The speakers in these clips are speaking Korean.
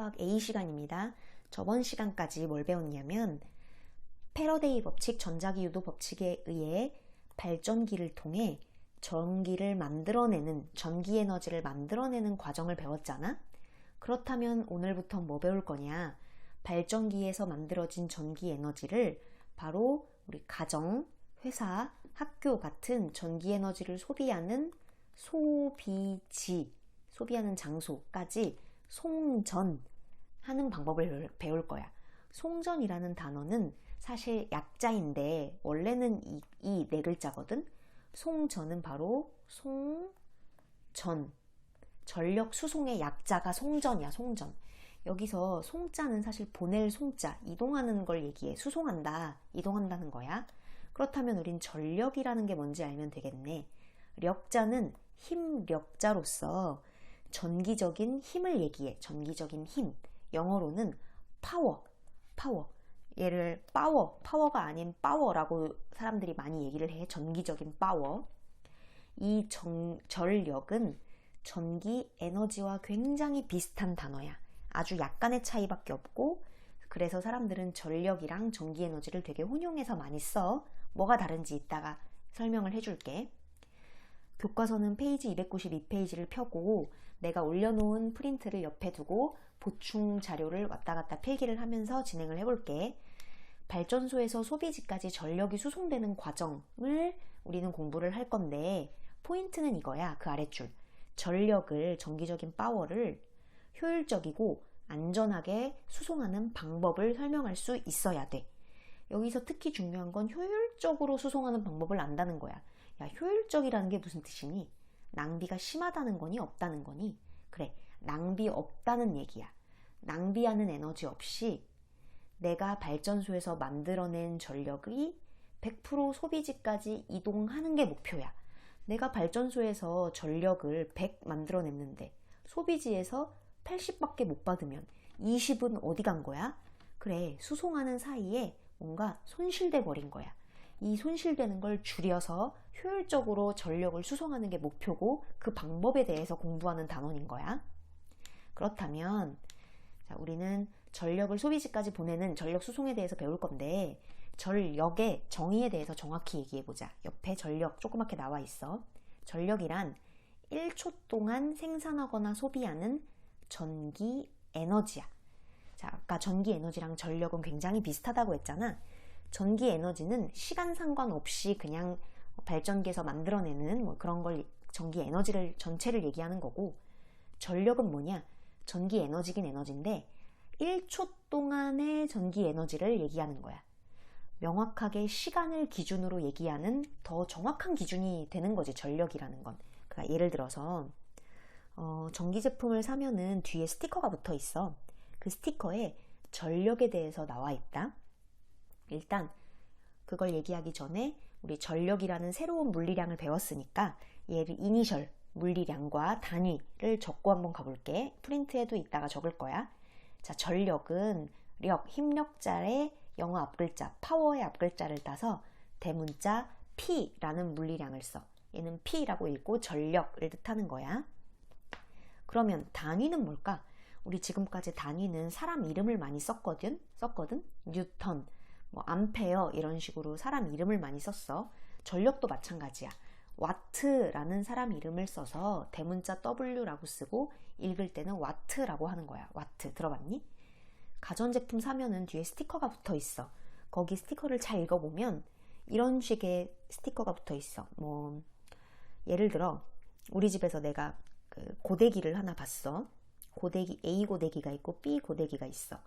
수학 A 시간입니다. 저번 시간까지 뭘 배웠냐면 패러데이 법칙, 전자기유도 법칙에 의해 발전기를 통해 전기를 만들어내는, 전기 에너지를 만들어내는 과정을 배웠잖아? 그렇다면 오늘부터 뭐 배울 거냐? 발전기에서 만들어진 전기 에너지를 바로 우리 가정, 회사, 학교 같은 전기 에너지를 소비하는 소비지, 소비하는 장소까지 송전하는 방법을 배울 거야. 송전이라는 단어는 사실 약자인데 원래는 이 네 글자거든. 송전은 바로 송전, 전력 수송의 약자가 송전이야. 송전. 여기서 송자는 사실 보낼 송자, 이동하는 걸 얘기해. 수송한다, 이동한다는 거야. 그렇다면 우린 전력이라는 게 뭔지 알면 되겠네. 력자는 힘력자로서 전기적인 힘을 얘기해. 전기적인 힘. 영어로는 파워. 얘를 파워가 아닌 파워라고 사람들이 많이 얘기를 해. 전기적인 파워. 이 전력은 전기 에너지와 굉장히 비슷한 단어야. 아주 약간의 차이밖에 없고, 그래서 사람들은 전력이랑 전기 에너지를 되게 혼용해서 많이 써. 뭐가 다른지 이따가 설명을 해줄게. 교과서는 페이지 292페이지를 펴고 내가 올려놓은 프린트를 옆에 두고 보충 자료를 왔다 갔다 필기를 하면서 진행을 해볼게. 발전소에서 소비지까지 전력이 수송되는 과정을 우리는 공부를 할 건데, 포인트는 이거야. 그 아랫줄. 전력을, 전기적인 파워를 효율적이고 안전하게 수송하는 방법을 설명할 수 있어야 돼. 여기서 특히 중요한 건 효율적으로 수송하는 방법을 안다는 거야. 야, 효율적이라는 게 무슨 뜻이니? 낭비가 심하다는 거니? 없다는 거니? 그래, 낭비 없다는 얘기야. 낭비하는 에너지 없이 내가 발전소에서 만들어낸 전력이 100% 소비지까지 이동하는 게 목표야. 내가 발전소에서 전력을 100 만들어냈는데 소비지에서 80밖에 못 받으면 20은 어디 간 거야? 그래, 수송하는 사이에 뭔가 손실돼 버린 거야. 이 손실되는 걸 줄여서 효율적으로 전력을 수송하는 게 목표고, 그 방법에 대해서 공부하는 단원인 거야. 그렇다면 자, 우리는 전력을 소비지까지 보내는 전력 수송에 대해서 배울 건데, 전력의 정의에 대해서 정확히 얘기해보자. 옆에 전력 조그맣게 나와 있어. 전력이란 1초 동안 생산하거나 소비하는 전기 에너지야. 자, 아까 전기 에너지랑 전력은 굉장히 비슷하다고 했잖아. 전기 에너지는 시간 상관없이 그냥 발전기에서 만들어내는 뭐 그런 걸, 전기 에너지를 전체를 얘기하는 거고, 전력은 뭐냐? 전기 에너지긴 에너지인데 1초 동안의 전기 에너지를 얘기하는 거야. 명확하게 시간을 기준으로 얘기하는 더 정확한 기준이 되는 거지, 전력이라는 건. 그러니까 예를 들어서 전기 제품을 사면은 뒤에 스티커가 붙어 있어. 그 스티커에 전력에 대해서 나와 있다. 일단 그걸 얘기하기 전에 우리 전력이라는 새로운 물리량을 배웠으니까 얘를 이니셜 물리량과 단위를 적고 한번 가볼게. 프린트에도 이따가 적을 거야. 자, 전력은 력, 힘력자의 영어 앞글자, 파워의 앞글자를 따서 대문자 P라는 물리량을 써. 얘는 P라고 읽고 전력을 뜻하는 거야. 그러면 단위는 뭘까? 우리 지금까지 단위는 사람 이름을 많이 썼거든? 뉴턴, 뭐 암페어 이런 식으로 사람 이름을 많이 썼어. 전력도 마찬가지야. 와트라는 사람 이름을 써서 대문자 W라고 쓰고 읽을 때는 와트라고 하는 거야. 와트 들어봤니? 가전제품 사면은 뒤에 스티커가 붙어 있어. 거기 스티커를 잘 읽어보면 이런 식의 스티커가 붙어 있어. 뭐 예를 들어 우리 집에서 내가 그 고데기를 하나 봤어. 고데기 A 고데기가 있고 B 고데기가 있어.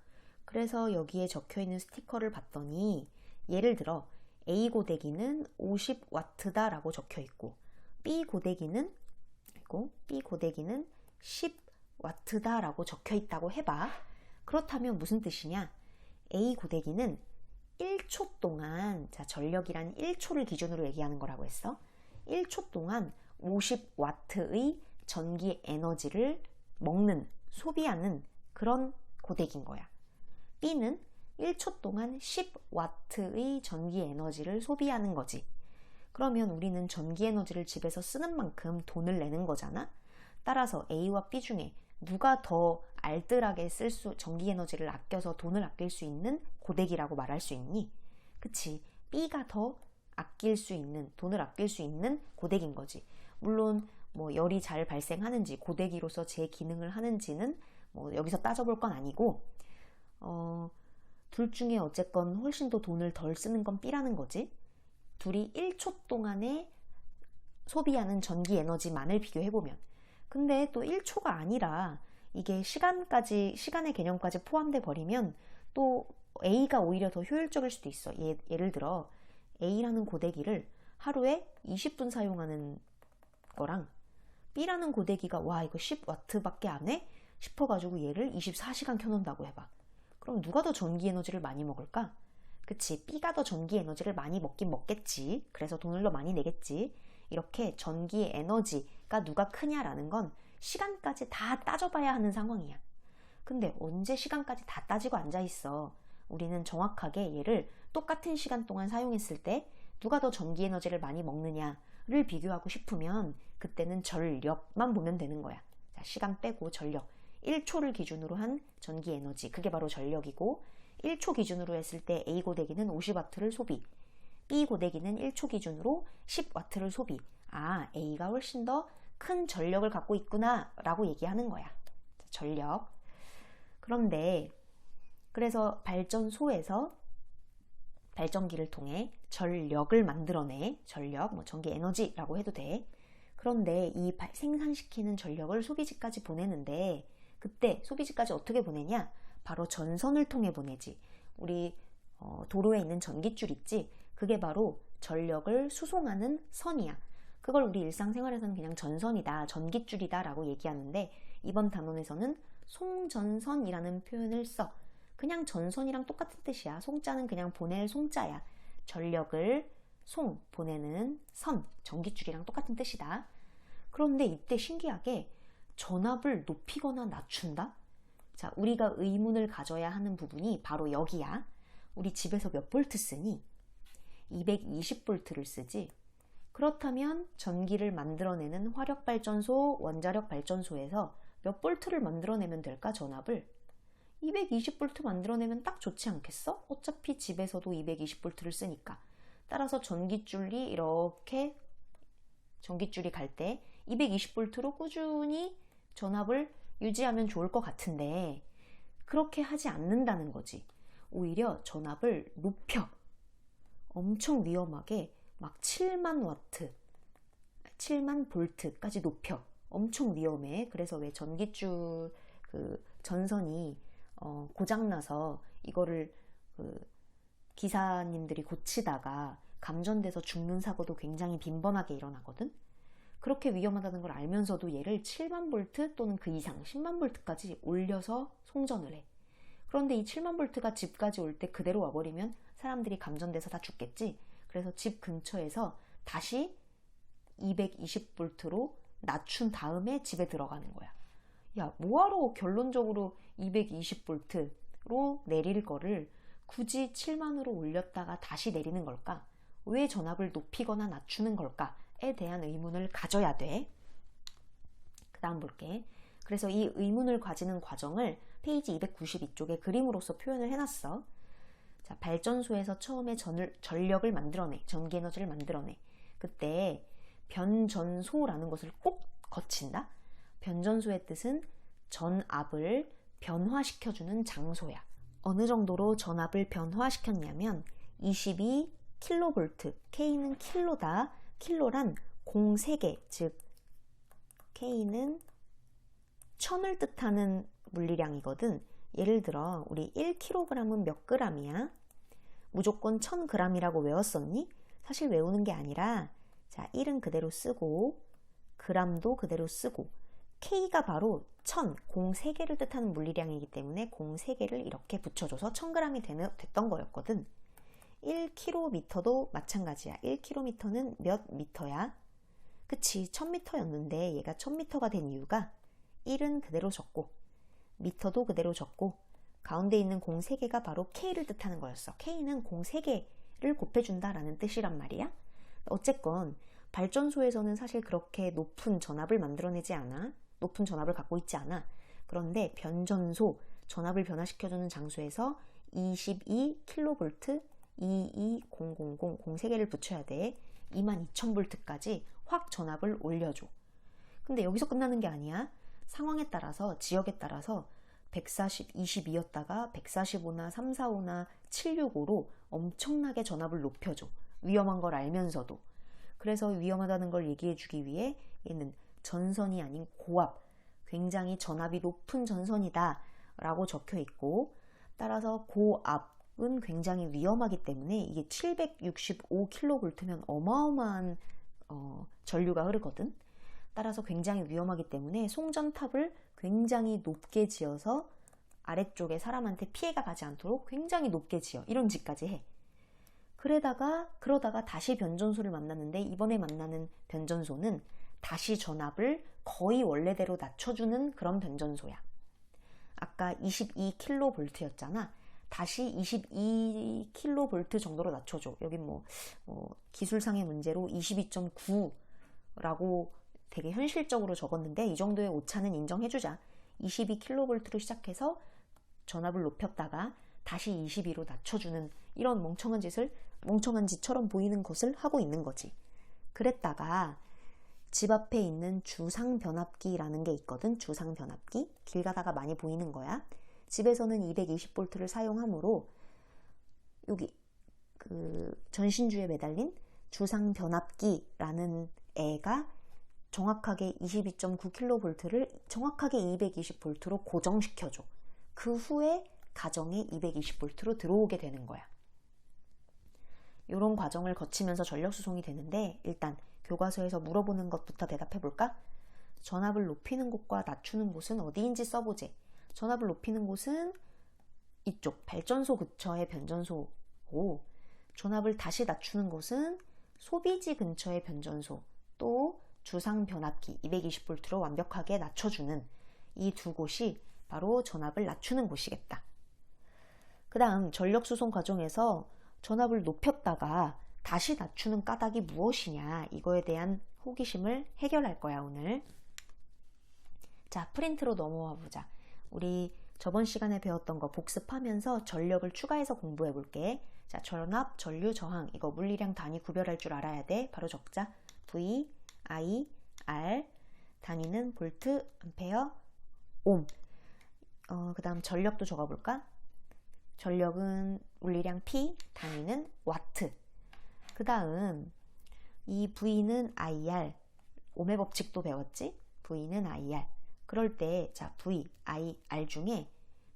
그래서 여기에 적혀있는 스티커를 봤더니 예를 들어 A 고데기는 50와트다 라고 적혀있고 B 고데기는 10와트다 라고 적혀있다고 해봐. 그렇다면 무슨 뜻이냐? A 고데기는 1초 동안, 자, 전력이란 1초를 기준으로 얘기하는 거라고 했어. 1초 동안 50와트의 전기 에너지를 먹는, 소비하는 그런 고데기인 거야. B는 1초 동안 10와트의 전기 에너지를 소비하는 거지. 그러면 우리는 전기 에너지를 집에서 쓰는 만큼 돈을 내는 거잖아. 따라서 A와 B 중에 누가 더 알뜰하게 전기 에너지를 아껴서 돈을 아낄 수 있는 고데기라고 말할 수 있니? 그치? B가 더 아낄 수 있는, 돈을 아낄 수 있는 고데기인 거지. 물론 뭐 열이 잘 발생하는지, 고데기로서 제 기능을 하는지는 뭐 여기서 따져볼 건 아니고, 둘 중에 어쨌건 훨씬 더 돈을 덜 쓰는 건 B라는 거지. 둘이 1초 동안에 소비하는 전기 에너지만을 비교해보면. 근데 또 1초가 아니라 이게 시간의 개념까지 포함돼 버리면 또 A가 오히려 더 효율적일 수도 있어. 예를 들어 A라는 고데기를 하루에 20분 사용하는 거랑 B라는 고데기가 와 이거 10W밖에 안 해? 싶어가지고 얘를 24시간 켜놓는다고 해봐. 그럼 누가 더 전기 에너지를 많이 먹을까? 그치, B가 더 전기 에너지를 많이 먹긴 먹겠지. 그래서 돈을 더 많이 내겠지. 이렇게 전기 에너지가 누가 크냐라는 건 시간까지 다 따져봐야 하는 상황이야. 근데 언제 시간까지 다 따지고 앉아있어. 우리는 정확하게 얘를 똑같은 시간 동안 사용했을 때 누가 더 전기 에너지를 많이 먹느냐를 비교하고 싶으면 그때는 전력만 보면 되는 거야. 자, 시간 빼고 전력. 1초를 기준으로 한 전기 에너지, 그게 바로 전력이고, 1초 기준으로 했을 때 A 고데기는 50W를 소비, B 고데기는 1초 기준으로 10W를 소비. 아, A가 훨씬 더 큰 전력을 갖고 있구나 라고 얘기하는 거야. 전력. 그런데 그래서 발전소에서 발전기를 통해 전력을 만들어내. 전력, 뭐 전기 에너지라고 해도 돼. 그런데 이 생산시키는 전력을 소비지까지 보내는데, 그때 소비지까지 어떻게 보내냐? 바로 전선을 통해 보내지. 우리 도로에 있는 전깃줄 있지? 그게 바로 전력을 수송하는 선이야. 그걸 우리 일상생활에서는 그냥 전선이다, 전깃줄이다 라고 얘기하는데, 이번 단원에서는 송전선이라는 표현을 써. 그냥 전선이랑 똑같은 뜻이야. 송자는 그냥 보낼 송자야. 전력을 보내는 선, 전깃줄이랑 똑같은 뜻이다. 그런데 이때 신기하게 전압을 높이거나 낮춘다? 자, 우리가 의문을 가져야 하는 부분이 바로 여기야. 우리 집에서 몇 볼트 쓰니? 220볼트를 쓰지. 그렇다면 전기를 만들어내는 화력발전소, 원자력발전소에서 몇 볼트를 만들어내면 될까, 전압을? 220볼트 만들어내면 딱 좋지 않겠어? 어차피 집에서도 220볼트를 쓰니까. 따라서 전깃줄이 갈 때 220볼트로 꾸준히 전압을 유지하면 좋을 것 같은데, 그렇게 하지 않는다는 거지. 오히려 전압을 높여. 엄청 위험하게 막 7만 와트, 7만 볼트까지 높여. 엄청 위험해. 그래서 왜 전깃줄 전선이 고장나서 이거를 기사님들이 고치다가 감전돼서 죽는 사고도 굉장히 빈번하게 일어나거든. 그렇게 위험하다는 걸 알면서도 얘를 7만 볼트 또는 그 이상 10만 볼트까지 올려서 송전을 해. 그런데 이 7만 볼트가 집까지 올 때 그대로 와버리면 사람들이 감전돼서 다 죽겠지. 그래서 집 근처에서 다시 220볼트로 낮춘 다음에 집에 들어가는 거야. 야, 뭐하러 결론적으로 220볼트로 내릴 거를 굳이 7만으로 올렸다가 다시 내리는 걸까? 왜 전압을 높이거나 낮추는 걸까에 대한 의문을 가져야 돼. 그 다음 볼게. 그래서 이 의문을 가지는 과정을 페이지 292쪽에 그림으로서 표현을 해놨어. 자, 발전소에서 처음에 전력을 만들어내, 전기 에너지를 만들어내. 그때 변전소라는 것을 꼭 거친다. 변전소의 뜻은 전압을 변화시켜주는 장소야. 어느 정도로 전압을 변화시켰냐면 22kV, K는 킬로다. 킬로란 공 3개, 즉 K는 1000을 뜻하는 물리량이거든. 예를 들어 우리 1kg은 몇 g이야? 무조건 1000g이라고 외웠었니? 사실 외우는 게 아니라, 자, 1은 그대로 쓰고 g도 그대로 쓰고, K가 바로 1000, 공 3개를 뜻하는 물리량이기 때문에 공 3개를 이렇게 붙여줘서 1000g이 됐던 거였거든. 1km도 마찬가지야. 1km는 몇 미터야? 그치, 1000m였는데 얘가 1000m가 된 이유가 1은 그대로 적고 미터도 그대로 적고 가운데 있는 공 3개가 바로 K를 뜻하는 거였어. K는 공 3개를 곱해준다라는 뜻이란 말이야. 어쨌건 발전소에서는 사실 그렇게 높은 전압을 만들어내지 않아. 높은 전압을 갖고 있지 않아. 그런데 변전소, 전압을 변화시켜주는 장소에서 22kV 22000 3개를 붙여야 돼. 22000V까지 확 전압을 올려줘. 근데 여기서 끝나는 게 아니야. 상황에 따라서, 지역에 따라서 140, 22였다가 145나 345나 765로 엄청나게 전압을 높여줘. 위험한 걸 알면서도. 그래서 위험하다는 걸 얘기해 주기 위해 얘는 전선이 아닌 고압, 굉장히 전압이 높은 전선이다 라고 적혀 있고, 따라서 고압은 굉장히 위험하기 때문에 이게 765kV면 어마어마한 전류가 흐르거든. 따라서 굉장히 위험하기 때문에 송전탑을 굉장히 높게 지어서 아래쪽에 사람한테 피해가 가지 않도록 굉장히 높게 지어. 이런 짓까지 해. 그러다가 다시 변전소를 만났는데, 이번에 만나는 변전소는 다시 전압을 거의 원래대로 낮춰주는 그런 변전소야. 아까 22kV였잖아. 다시 22kV 정도로 낮춰줘. 여기 기술상의 문제로 22.9라고 되게 현실적으로 적었는데, 이 정도의 오차는 인정해주자. 22kV로 시작해서 전압을 높였다가 다시 22로 낮춰주는 이런 멍청한 짓처럼 보이는 것을 하고 있는 거지. 그랬다가 집 앞에 있는 주상변압기라는 게 있거든. 주상변압기. 길 가다가 많이 보이는 거야. 집에서는 220V를 사용하므로 여기 전신주에 매달린 주상변압기라는 애가 정확하게 22.9kV를 정확하게 220V로 고정시켜줘. 그 후에 가정에 220V로 들어오게 되는 거야. 이런 과정을 거치면서 전력 수송이 되는데, 일단 교과서에서 물어보는 것부터 대답해 볼까? 전압을 높이는 곳과 낮추는 곳은 어디인지 써보지. 전압을 높이는 곳은 이쪽 발전소 근처의 변전소고, 전압을 다시 낮추는 곳은 소비지 근처의 변전소, 또 주상 변압기 220V로 완벽하게 낮춰주는 이 두 곳이 바로 전압을 낮추는 곳이겠다. 그 다음 전력 수송 과정에서 전압을 높였다가 다시 낮추는 까닭이 무엇이냐, 이거에 대한 호기심을 해결할 거야 오늘. 자, 프린트로 넘어와 보자. 우리 저번 시간에 배웠던 거 복습하면서 전력을 추가해서 공부해 볼게. 자, 전압, 전류, 저항, 이거 물리량 단위 구별할 줄 알아야 돼. 바로 적자. V, I, R, 단위는 볼트, 암페어, 옴. 그 다음 전력도 적어볼까? 전력은 물리량 P, 단위는 와트. 그 다음 이 V는 IR, 옴의 법칙도 배웠지? V는 IR. 그럴 때 자, V, I, R 중에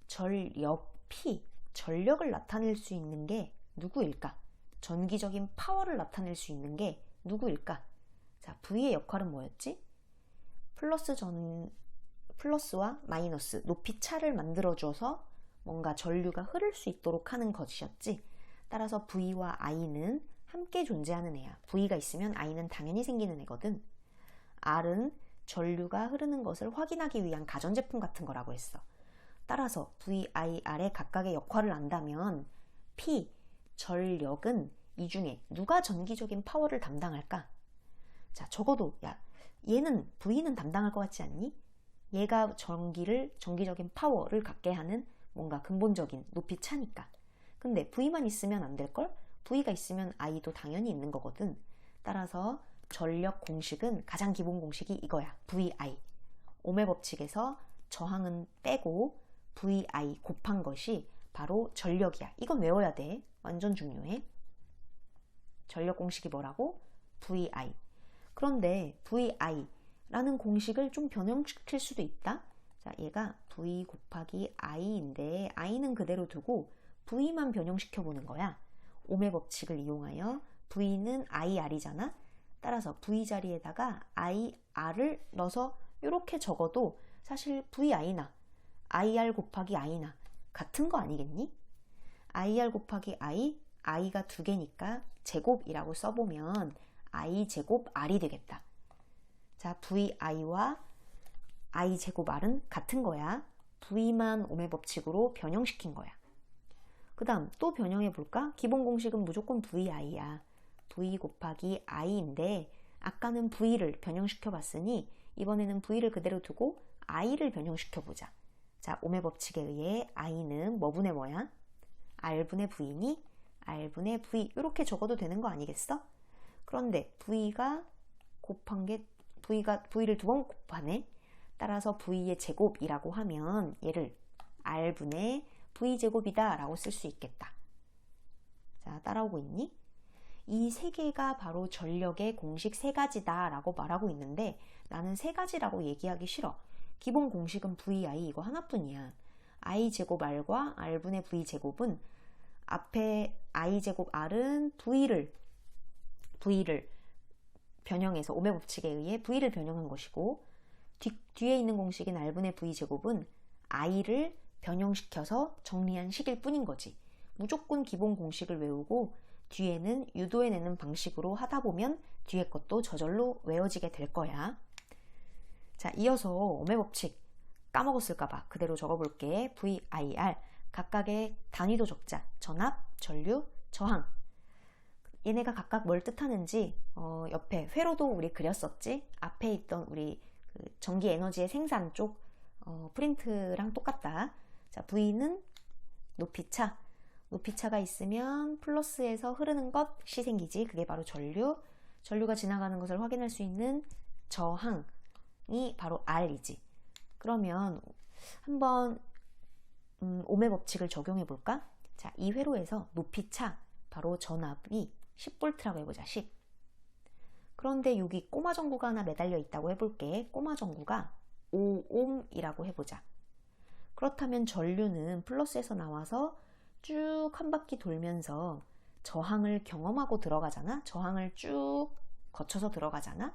전력 P, 전력을 나타낼 수 있는 게 누구일까? 전기적인 파워를 나타낼 수 있는 게 누구일까? 자, V의 역할은 뭐였지? 플러스와 마이너스, 높이 차를 만들어줘서 뭔가 전류가 흐를 수 있도록 하는 것이었지. 따라서 V와 I는 함께 존재하는 애야. V가 있으면 I는 당연히 생기는 애거든. R은 전류가 흐르는 것을 확인하기 위한 가전제품 같은 거라고 했어. 따라서 V, I, R의 각각의 역할을 안다면 P, 전력은 이 중에 누가 전기적인 파워를 담당할까? 자, 적어도 얘는 V는 담당할 것 같지 않니? 얘가 전기적인 파워를 갖게 하는 뭔가 근본적인 높이 차니까. 근데 V만 있으면 안 될걸? V가 있으면 I도 당연히 있는 거거든. 따라서 전력 공식은 가장 기본 공식이 이거야. VI. 옴의 법칙에서 저항은 빼고 VI 곱한 것이 바로 전력이야. 이건 외워야 돼. 완전 중요해. 전력 공식이 뭐라고? VI. 그런데 VI라는 공식을 좀 변형시킬 수도 있다. 자, 얘가 V 곱하기 I인데 I는 그대로 두고 V만 변형시켜 보는 거야. 옴의 법칙을 이용하여 V는 IR이잖아. 따라서 V 자리에다가 IR을 넣어서 이렇게 적어도 사실 VI나 IR 곱하기 I나 같은 거 아니겠니? IR 곱하기 I, I가 두 개니까 제곱이라고 써보면 I 제곱 R이 되겠다. 자, VI와 I 제곱 R은 같은 거야. V만 옴의 법칙으로 변형시킨 거야. 그 다음 또 변형해 볼까? 기본 공식은 무조건 VI야. V 곱하기 I인데 아까는 V를 변형시켜 봤으니 이번에는 V를 그대로 두고 I를 변형시켜 보자. 자, 오매 법칙에 의해 i는 뭐분의 뭐야? r분의 v니? r분의 v 이렇게 적어도 되는 거 아니겠어? 그런데 v가 곱한 게 v를 두 번 곱하네. 따라서 v의 제곱이라고 하면 얘를 r분의 v제곱이다 라고 쓸 수 있겠다. 자, 따라오고 있니? 이 세 개가 바로 전력의 공식 세 가지다 라고 말하고 있는데 나는 세 가지라고 얘기하기 싫어. 기본 공식은 vi 이거 하나뿐이야. i제곱 r과 r분의 v제곱은 앞에 i제곱 r은 v를 변형해서 오매 법칙에 의해 v를 변형한 것이고 뒤에 있는 공식인 r분의 v제곱은 i를 변형시켜서 정리한 식일 뿐인 거지. 무조건 기본 공식을 외우고 뒤에는 유도해내는 방식으로 하다 보면 뒤에 것도 저절로 외워지게 될 거야. 자, 이어서 오매 법칙 까먹었을까봐 그대로 적어볼게. VIR 각각의 단위도 적자. 전압, 전류, 저항. 얘네가 각각 뭘 뜻하는지 옆에 회로도 우리 그렸었지. 앞에 있던 우리 그 전기 에너지의 생산 쪽 프린트랑 똑같다. 자, V는 높이차. 높이차가 있으면 플러스에서 흐르는 것이 생기지. 그게 바로 전류. 전류가 지나가는 것을 확인할 수 있는 저항이 바로 R이지. 그러면 한번 오매 법칙을 적용해 볼까? 자, 이 회로에서 높이차 바로 전압이 10V라고 해보자. 10. 그런데 여기 꼬마 전구가 하나 매달려 있다고 해볼게. 꼬마 전구가 5옴이라고 해보자. 그렇다면 전류는 플러스에서 나와서 쭉 한 바퀴 돌면서 저항을 경험하고 들어가잖아. 저항을 쭉 거쳐서 들어가잖아.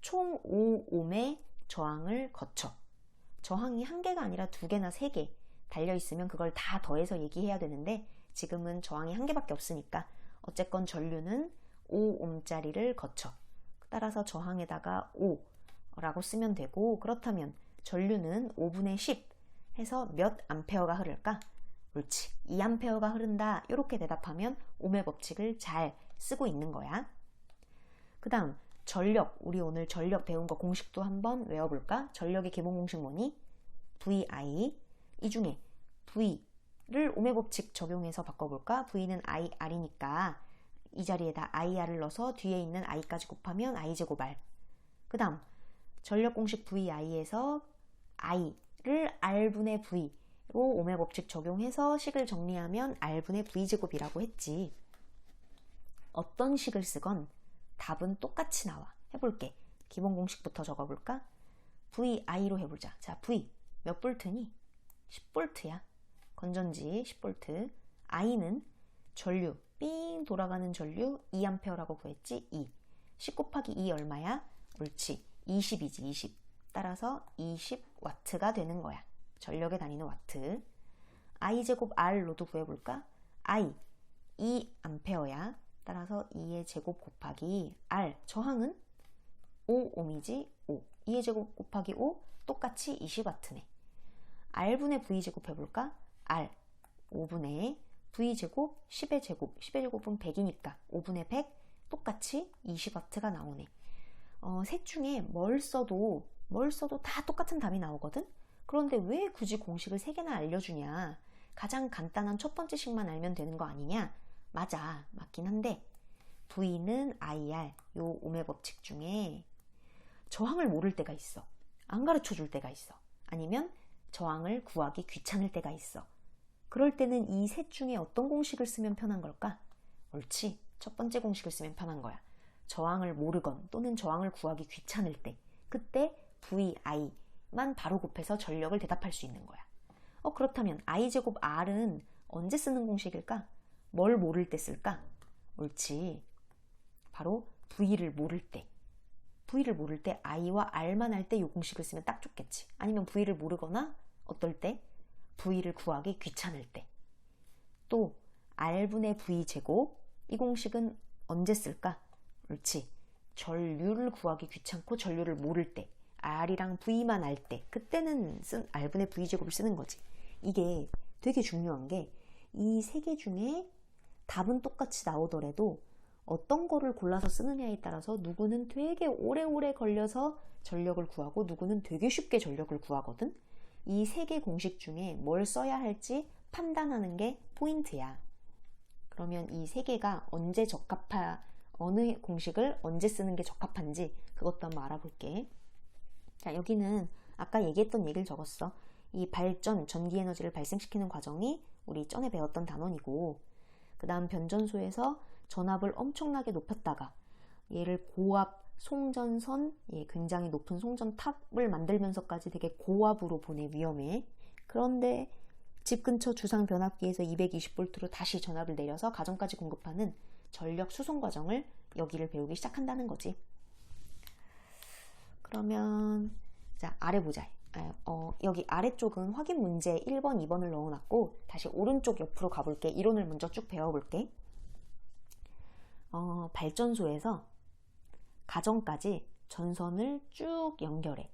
총 5옴의 저항을 거쳐. 저항이 한 개가 아니라 두 개나 세 개 달려있으면 그걸 다 더해서 얘기해야 되는데 지금은 저항이 한 개밖에 없으니까 어쨌건 전류는 5옴짜리를 거쳐. 따라서 저항에다가 5라고 쓰면 되고 그렇다면 전류는 5분의 10 해서 몇 암페어가 흐를까? 옳지. 2암페어가 흐른다. 이렇게 대답하면 오매 법칙을 잘 쓰고 있는 거야. 그 다음 전력. 우리 오늘 전력 배운 거 공식도 한번 외워볼까? 전력의 기본 공식 뭐니? VI. 이 중에 V를 오매 법칙 적용해서 바꿔볼까? V는 IR이니까 이 자리에다 IR을 넣어서 뒤에 있는 I까지 곱하면 I제곱 R. 그 다음 전력 공식 VI에서 I를 R분의 V로 오매 법칙 적용해서 식을 정리하면 R분의 V제곱이라고 했지. 어떤 식을 쓰건 답은 똑같이 나와. 해볼게. 기본 공식부터 적어볼까? VI로 해보자. 자, V 몇 볼트니? 10볼트야. 건전지 10볼트. I는 전류, 삥 돌아가는 전류 2A라고 구했지? 2. 10 곱하기 2 얼마야? 옳지. 20이지, 20. 따라서 20W가 되는 거야. 전력의 단위는 와트. I제곱 R로도 구해볼까? I, 2A야. 따라서 2의 제곱 곱하기 R. 저항은 5옴이지? 5. 2의 제곱 곱하기 5, 똑같이 20W네. R분의 V제곱 해볼까? R, 5분의 V제곱, 10의 제곱. 10의 제곱은 100이니까 5분의 100, 똑같이 20W가 나오네. 셋 중에 뭘 써도 다 똑같은 답이 나오거든? 그런데 왜 굳이 공식을 3개나 알려주냐? 가장 간단한 첫 번째 식만 알면 되는 거 아니냐? 맞아. 맞긴 한데 V는 IR, 요 오매 법칙 중에 저항을 모를 때가 있어. 안 가르쳐 줄 때가 있어. 아니면 저항을 구하기 귀찮을 때가 있어. 그럴 때는 이 셋 중에 어떤 공식을 쓰면 편한 걸까? 옳지. 첫 번째 공식을 쓰면 편한 거야. 저항을 모르건 또는 저항을 구하기 귀찮을 때. 그때 VI만 바로 곱해서 전력을 대답할 수 있는 거야. 그렇다면 I제곱 R은 언제 쓰는 공식일까? 뭘 모를 때 쓸까? 옳지. 바로 V를 모를 때. V를 모를 때 I와 R만 할 때 이 공식을 쓰면 딱 좋겠지. 아니면 V를 모르거나 어떨 때? V를 구하기 귀찮을 때. 또 R분의 V제곱. 이 공식은 언제 쓸까? 옳지. 전류를 구하기 귀찮고 전류를 모를 때. R이랑 V만 알 때. 그때는 R분의 V제곱을 쓰는 거지. 이게 되게 중요한 게 이 세 개 중에 답은 똑같이 나오더라도 어떤 거를 골라서 쓰느냐에 따라서 누구는 되게 오래오래 걸려서 전력을 구하고 누구는 되게 쉽게 전력을 구하거든. 이 세 개 공식 중에 뭘 써야 할지 판단하는 게 포인트야. 그러면 이 세 개가 언제 어느 공식을 언제 쓰는 게 적합한지 그것도 한번 알아볼게. 자, 여기는 아까 얘기했던 얘기를 적었어. 이 발전, 전기에너지를 발생시키는 과정이 우리 전에 배웠던 단원이고, 그 다음 변전소에서 전압을 엄청나게 높였다가 얘를 고압 송전선, 굉장히 높은 송전탑을 만들면서까지 되게 고압으로 보내. 위험해. 그런데 집 근처 주상 변압기에서 220V로 다시 전압을 내려서 가정까지 공급하는 전력 수송 과정을 여기를 배우기 시작한다는 거지. 그러면 자, 아래 보자. 여기 아래쪽은 확인 문제 1번, 2번을 넣어놨고 다시 오른쪽 옆으로 가볼게. 이론을 먼저 쭉 배워볼게. 발전소에서 가정까지 전선을 쭉 연결해.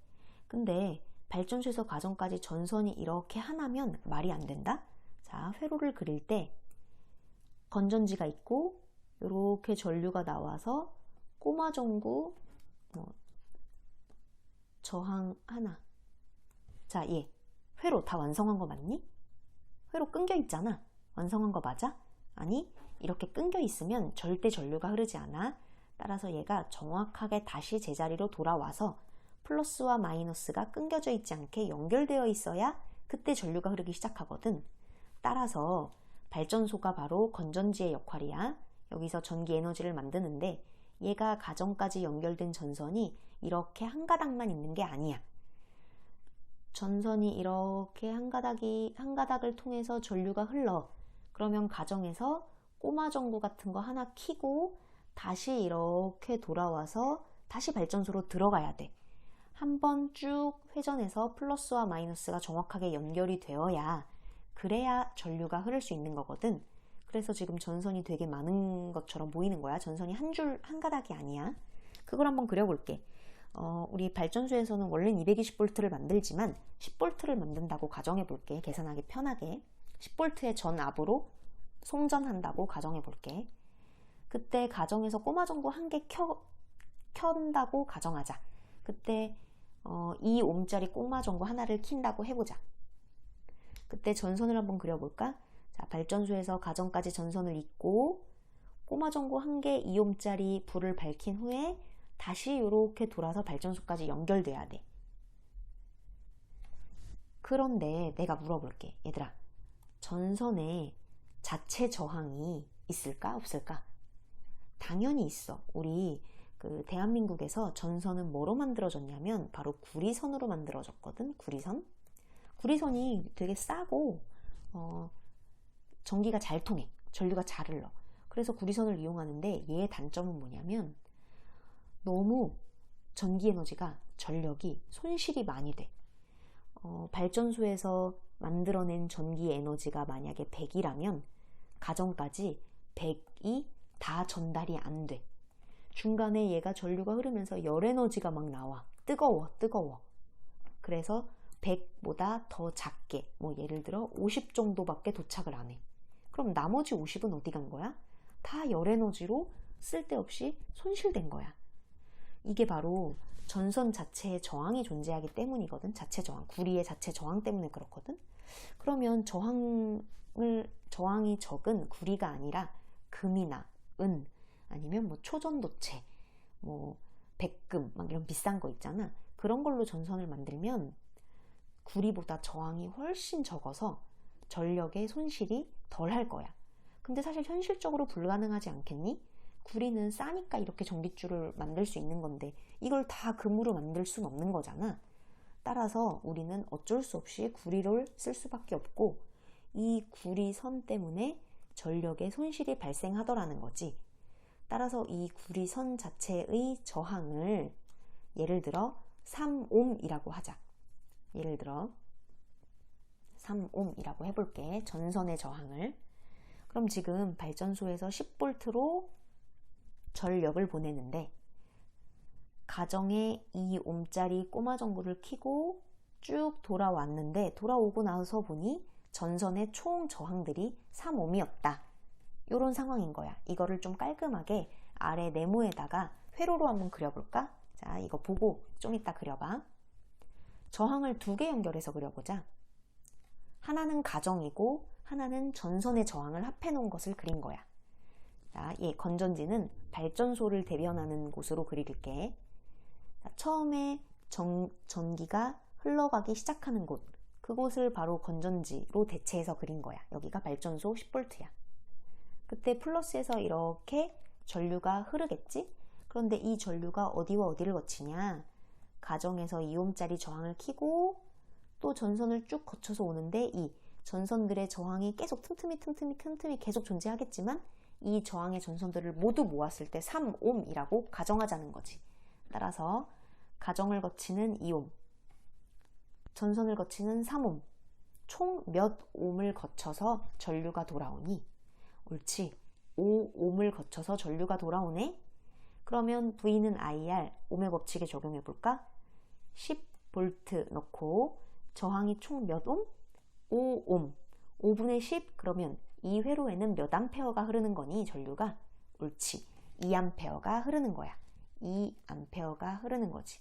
근데 발전소에서 가정까지 전선이 이렇게 하나면 말이 안 된다? 자, 회로를 그릴 때 건전지가 있고 이렇게 전류가 나와서 꼬마 전구 저항 하나. 자, 회로 다 완성한 거 맞니? 회로 끊겨 있잖아. 완성한 거 맞아? 아니, 이렇게 끊겨 있으면 절대 전류가 흐르지 않아. 따라서 얘가 정확하게 다시 제자리로 돌아와서 플러스와 마이너스가 끊겨져 있지 않게 연결되어 있어야 그때 전류가 흐르기 시작하거든. 따라서 발전소가 바로 건전지의 역할이야. 여기서 전기 에너지를 만드는데 얘가 가정까지 연결된 전선이 이렇게 한 가닥만 있는 게 아니야. 전선이 이렇게 한 가닥을 통해서 전류가 흘러. 그러면 가정에서 꼬마 전구 같은 거 하나 켜고 다시 이렇게 돌아와서 다시 발전소로 들어가야 돼. 한번 쭉 회전해서 플러스와 마이너스가 정확하게 연결이 되어야 그래야 전류가 흐를 수 있는 거거든. 그래서 지금 전선이 되게 많은 것처럼 보이는 거야. 전선이 한 가닥이 아니야. 그걸 한번 그려볼게. 우리 발전소에서는 원래는 220V를 만들지만 10V를 만든다고 가정해볼게. 계산하기 편하게. 10V의 전압으로 송전한다고 가정해볼게. 그때 가정에서 꼬마 전구 한 개 켠다고 가정하자. 그때 2옴짜리 꼬마 전구 하나를 킨다고 해보자. 그때 전선을 한번 그려볼까? 자, 발전소에서 가정까지 전선을 잇고 꼬마 전구 한 개 2옴짜리 불을 밝힌 후에 다시 이렇게 돌아서 발전소까지 연결돼야 돼. 그런데 내가 물어볼게. 얘들아, 전선에 자체 저항이 있을까 없을까? 당연히 있어. 우리 대한민국에서 전선은 뭐로 만들어졌냐면 바로 구리선으로 만들어졌거든. 구리선이 되게 싸고 전기가 잘 통해. 전류가 잘 흘러. 그래서 구리선을 이용하는데 얘의 단점은 뭐냐면 너무 전기에너지가 전력이 손실이 많이 돼. 발전소에서 만들어낸 전기에너지가 만약에 100이라면 가정까지 100이 다 전달이 안 돼. 중간에 얘가 전류가 흐르면서 열에너지가 막 나와. 뜨거워. 그래서 100보다 더 작게, 예를 들어 50 정도밖에 도착을 안 해. 그럼 나머지 50은 어디 간 거야? 다 열에너지로 쓸데없이 손실된 거야. 이게 바로 전선 자체에 저항이 존재하기 때문이거든. 자체 저항, 구리의 자체 저항 때문에 그렇거든. 그러면 저항이 적은 구리가 아니라 금이나 은, 아니면 초전도체, 백금, 막 이런 비싼 거 있잖아. 그런 걸로 전선을 만들면 구리보다 저항이 훨씬 적어서 전력의 손실이 덜 할 거야. 근데 사실 현실적으로 불가능하지 않겠니? 구리는 싸니까 이렇게 전깃줄을 만들 수 있는 건데 이걸 다 금으로 만들 수는 없는 거잖아. 따라서 우리는 어쩔 수 없이 구리를 쓸 수밖에 없고 이 구리선 때문에 전력의 손실이 발생하더라는 거지. 따라서 이 구리선 자체의 저항을 예를 들어 3옴이라고 하자. 예를 들어 3옴이라고 해볼게. 전선의 저항을. 그럼 지금 발전소에서 10V로 전력을 보내는데 가정에 2옴짜리 꼬마 전구를 켜고 쭉 돌아왔는데 돌아오고 나서 보니 전선의 총 저항들이 3옴이었다. 이런 상황인 거야. 이거를 좀 깔끔하게 아래 네모에다가 회로로 한번 그려볼까? 자, 이거 보고 좀 이따 그려봐. 저항을 두 개 연결해서 그려보자. 하나는 가정이고 하나는 전선의 저항을 합해 놓은 것을 그린 거야. 자, 건전지는 발전소를 대변하는 곳으로 그릴게. 자, 처음에 전기가 흘러가기 시작하는 곳, 그곳을 바로 건전지로 대체해서 그린 거야. 여기가 발전소 10V야. 그때 플러스에서 이렇게 전류가 흐르겠지? 그런데 이 전류가 어디와 어디를 거치냐? 가정에서 2옴짜리 저항을 켜고 또 전선을 쭉 거쳐서 오는데 이 전선들의 저항이 계속 틈틈이 계속 존재하겠지만 이 저항의 전선들을 모두 모았을 때 3옴이라고 가정하자는 거지. 따라서 가정을 거치는 2옴, 전선을 거치는 3옴, 총 몇 옴을 거쳐서 전류가 돌아오니? 옳지, 5옴을 거쳐서 전류가 돌아오네? 그러면 V는 IR, 옴의 법칙에 적용해 볼까? 10V 넣고 저항이 총 몇 옴? 5옴. 5분의 10 그러면 이 회로에는 몇 암페어가 흐르는 거니 전류가? 옳지, 2암페어가 흐르는 거야. 2암페어가 흐르는 거지.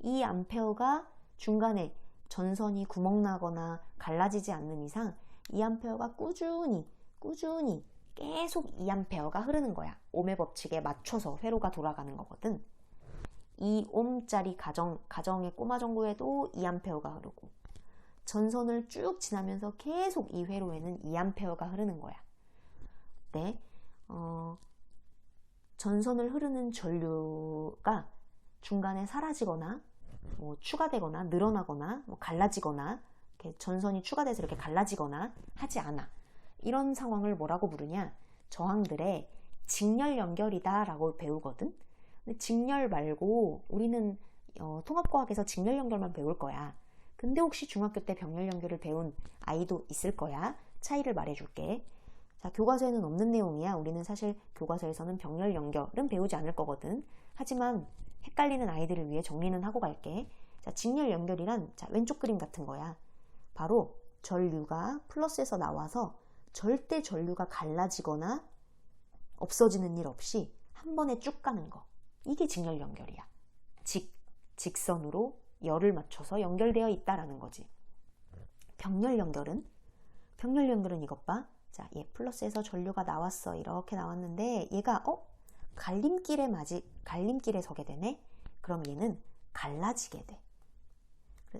2암페어가 중간에 전선이 구멍나거나 갈라지지 않는 이상 2암페어가 꾸준히 계속 2암페어가 흐르는 거야. 옴의 법칙에 맞춰서 회로가 돌아가는 거거든. 2옴짜리 가정의 꼬마 전구에도 2암페어가 흐르고 전선을 쭉 지나면서 계속 이 회로에는 2암페어가 흐르는 거야. 네, 전선을 흐르는 전류가 중간에 사라지거나 추가되거나 늘어나거나 갈라지거나 이렇게 전선이 추가돼서 이렇게 갈라지거나 하지 않아. 이런 상황을 뭐라고 부르냐? 저항들의 직렬 연결이다 라고 배우거든. 근데 직렬 말고 우리는 통합과학에서 직렬 연결만 배울 거야. 근데 혹시 중학교 때 병렬 연결을 배운 아이도 있을 거야. 차이를 말해줄게. 자, 교과서에는 없는 내용이야. 우리는 사실 교과서에서는 병렬 연결은 배우지 않을 거거든. 하지만 헷갈리는 아이들을 위해 정리는 하고 갈게. 자, 직렬 연결이란 자, 왼쪽 그림 같은 거야. 바로 전류가 플러스에서 나와서 절대 전류가 갈라지거나 없어지는 일 없이 한 번에 쭉 가는 거. 이게 직렬 연결이야. 직선으로 열을 맞춰서 연결되어 있다라는 거지. 병렬 연결은 이것 봐. 자, 얘 플러스에서 전류가 나왔어. 이렇게 나왔는데 얘가 갈림길에 서게 되네. 그럼 얘는 갈라지게 돼.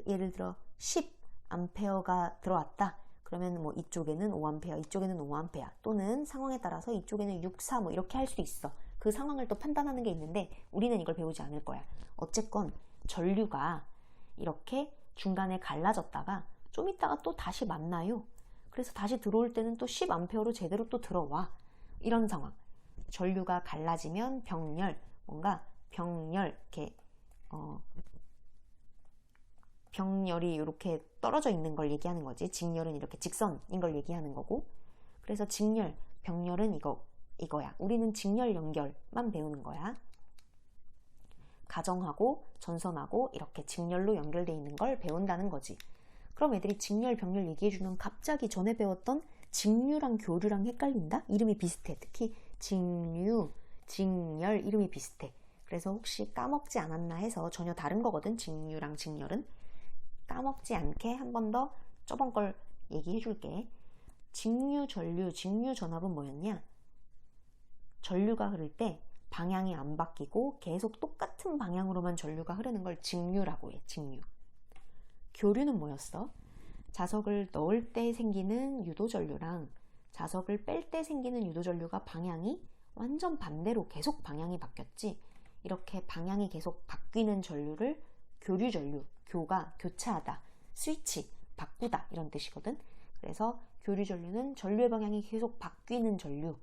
예를 들어 10암페어가 들어왔다. 그러면 이쪽에는 5A, 이쪽에는 5A, 또는 상황에 따라서 이쪽에는 6, 4 이렇게 할 수도 있어. 그 상황을 또 판단하는 게 있는데 우리는 이걸 배우지 않을 거야. 어쨌건 전류가 이렇게 중간에 갈라졌다가 좀 있다가 또 다시 만나요. 그래서 다시 들어올 때는 또 10A로 제대로 또 들어와. 이런 상황. 전류가 갈라지면 병렬, 이렇게 병렬이 이렇게 떨어져 있는 걸 얘기하는 거지. 직렬은 이렇게 직선인 걸 얘기하는 거고. 그래서 직렬, 병렬은 이거야. 우리는 직렬 연결만 배우는 거야. 가정하고 전선하고 이렇게 직렬로 연결되어 있는 걸 배운다는 거지. 그럼 애들이 직렬, 병렬 얘기해주면 갑자기 전에 배웠던 직류랑 교류랑 헷갈린다? 이름이 비슷해. 특히 직류, 직렬 이름이 비슷해. 그래서 혹시 까먹지 않았나 해서 전혀 다른 거거든. 직류랑 직렬은. 까먹지 않게 한 번 더 저번 걸 얘기해 줄게. 직류, 전류, 직류 전압은 뭐였냐? 전류가 흐를 때 방향이 안 바뀌고 계속 똑같은 방향으로만 전류가 흐르는 걸 직류라고 해. 직류. 교류는 뭐였어? 자석을 넣을 때 생기는 유도전류랑 자석을 pel 때 생기는 유도전류가 방향이 완전 반대로 계속 방향이 바뀌었지. 이렇게 방향이 계속 바뀌는 전류를 교류전류, 교가 교차하다, 스위치, 바꾸다 이런 뜻이거든. 그래서 교류전류는 전류의 방향이 계속 바뀌는 전류.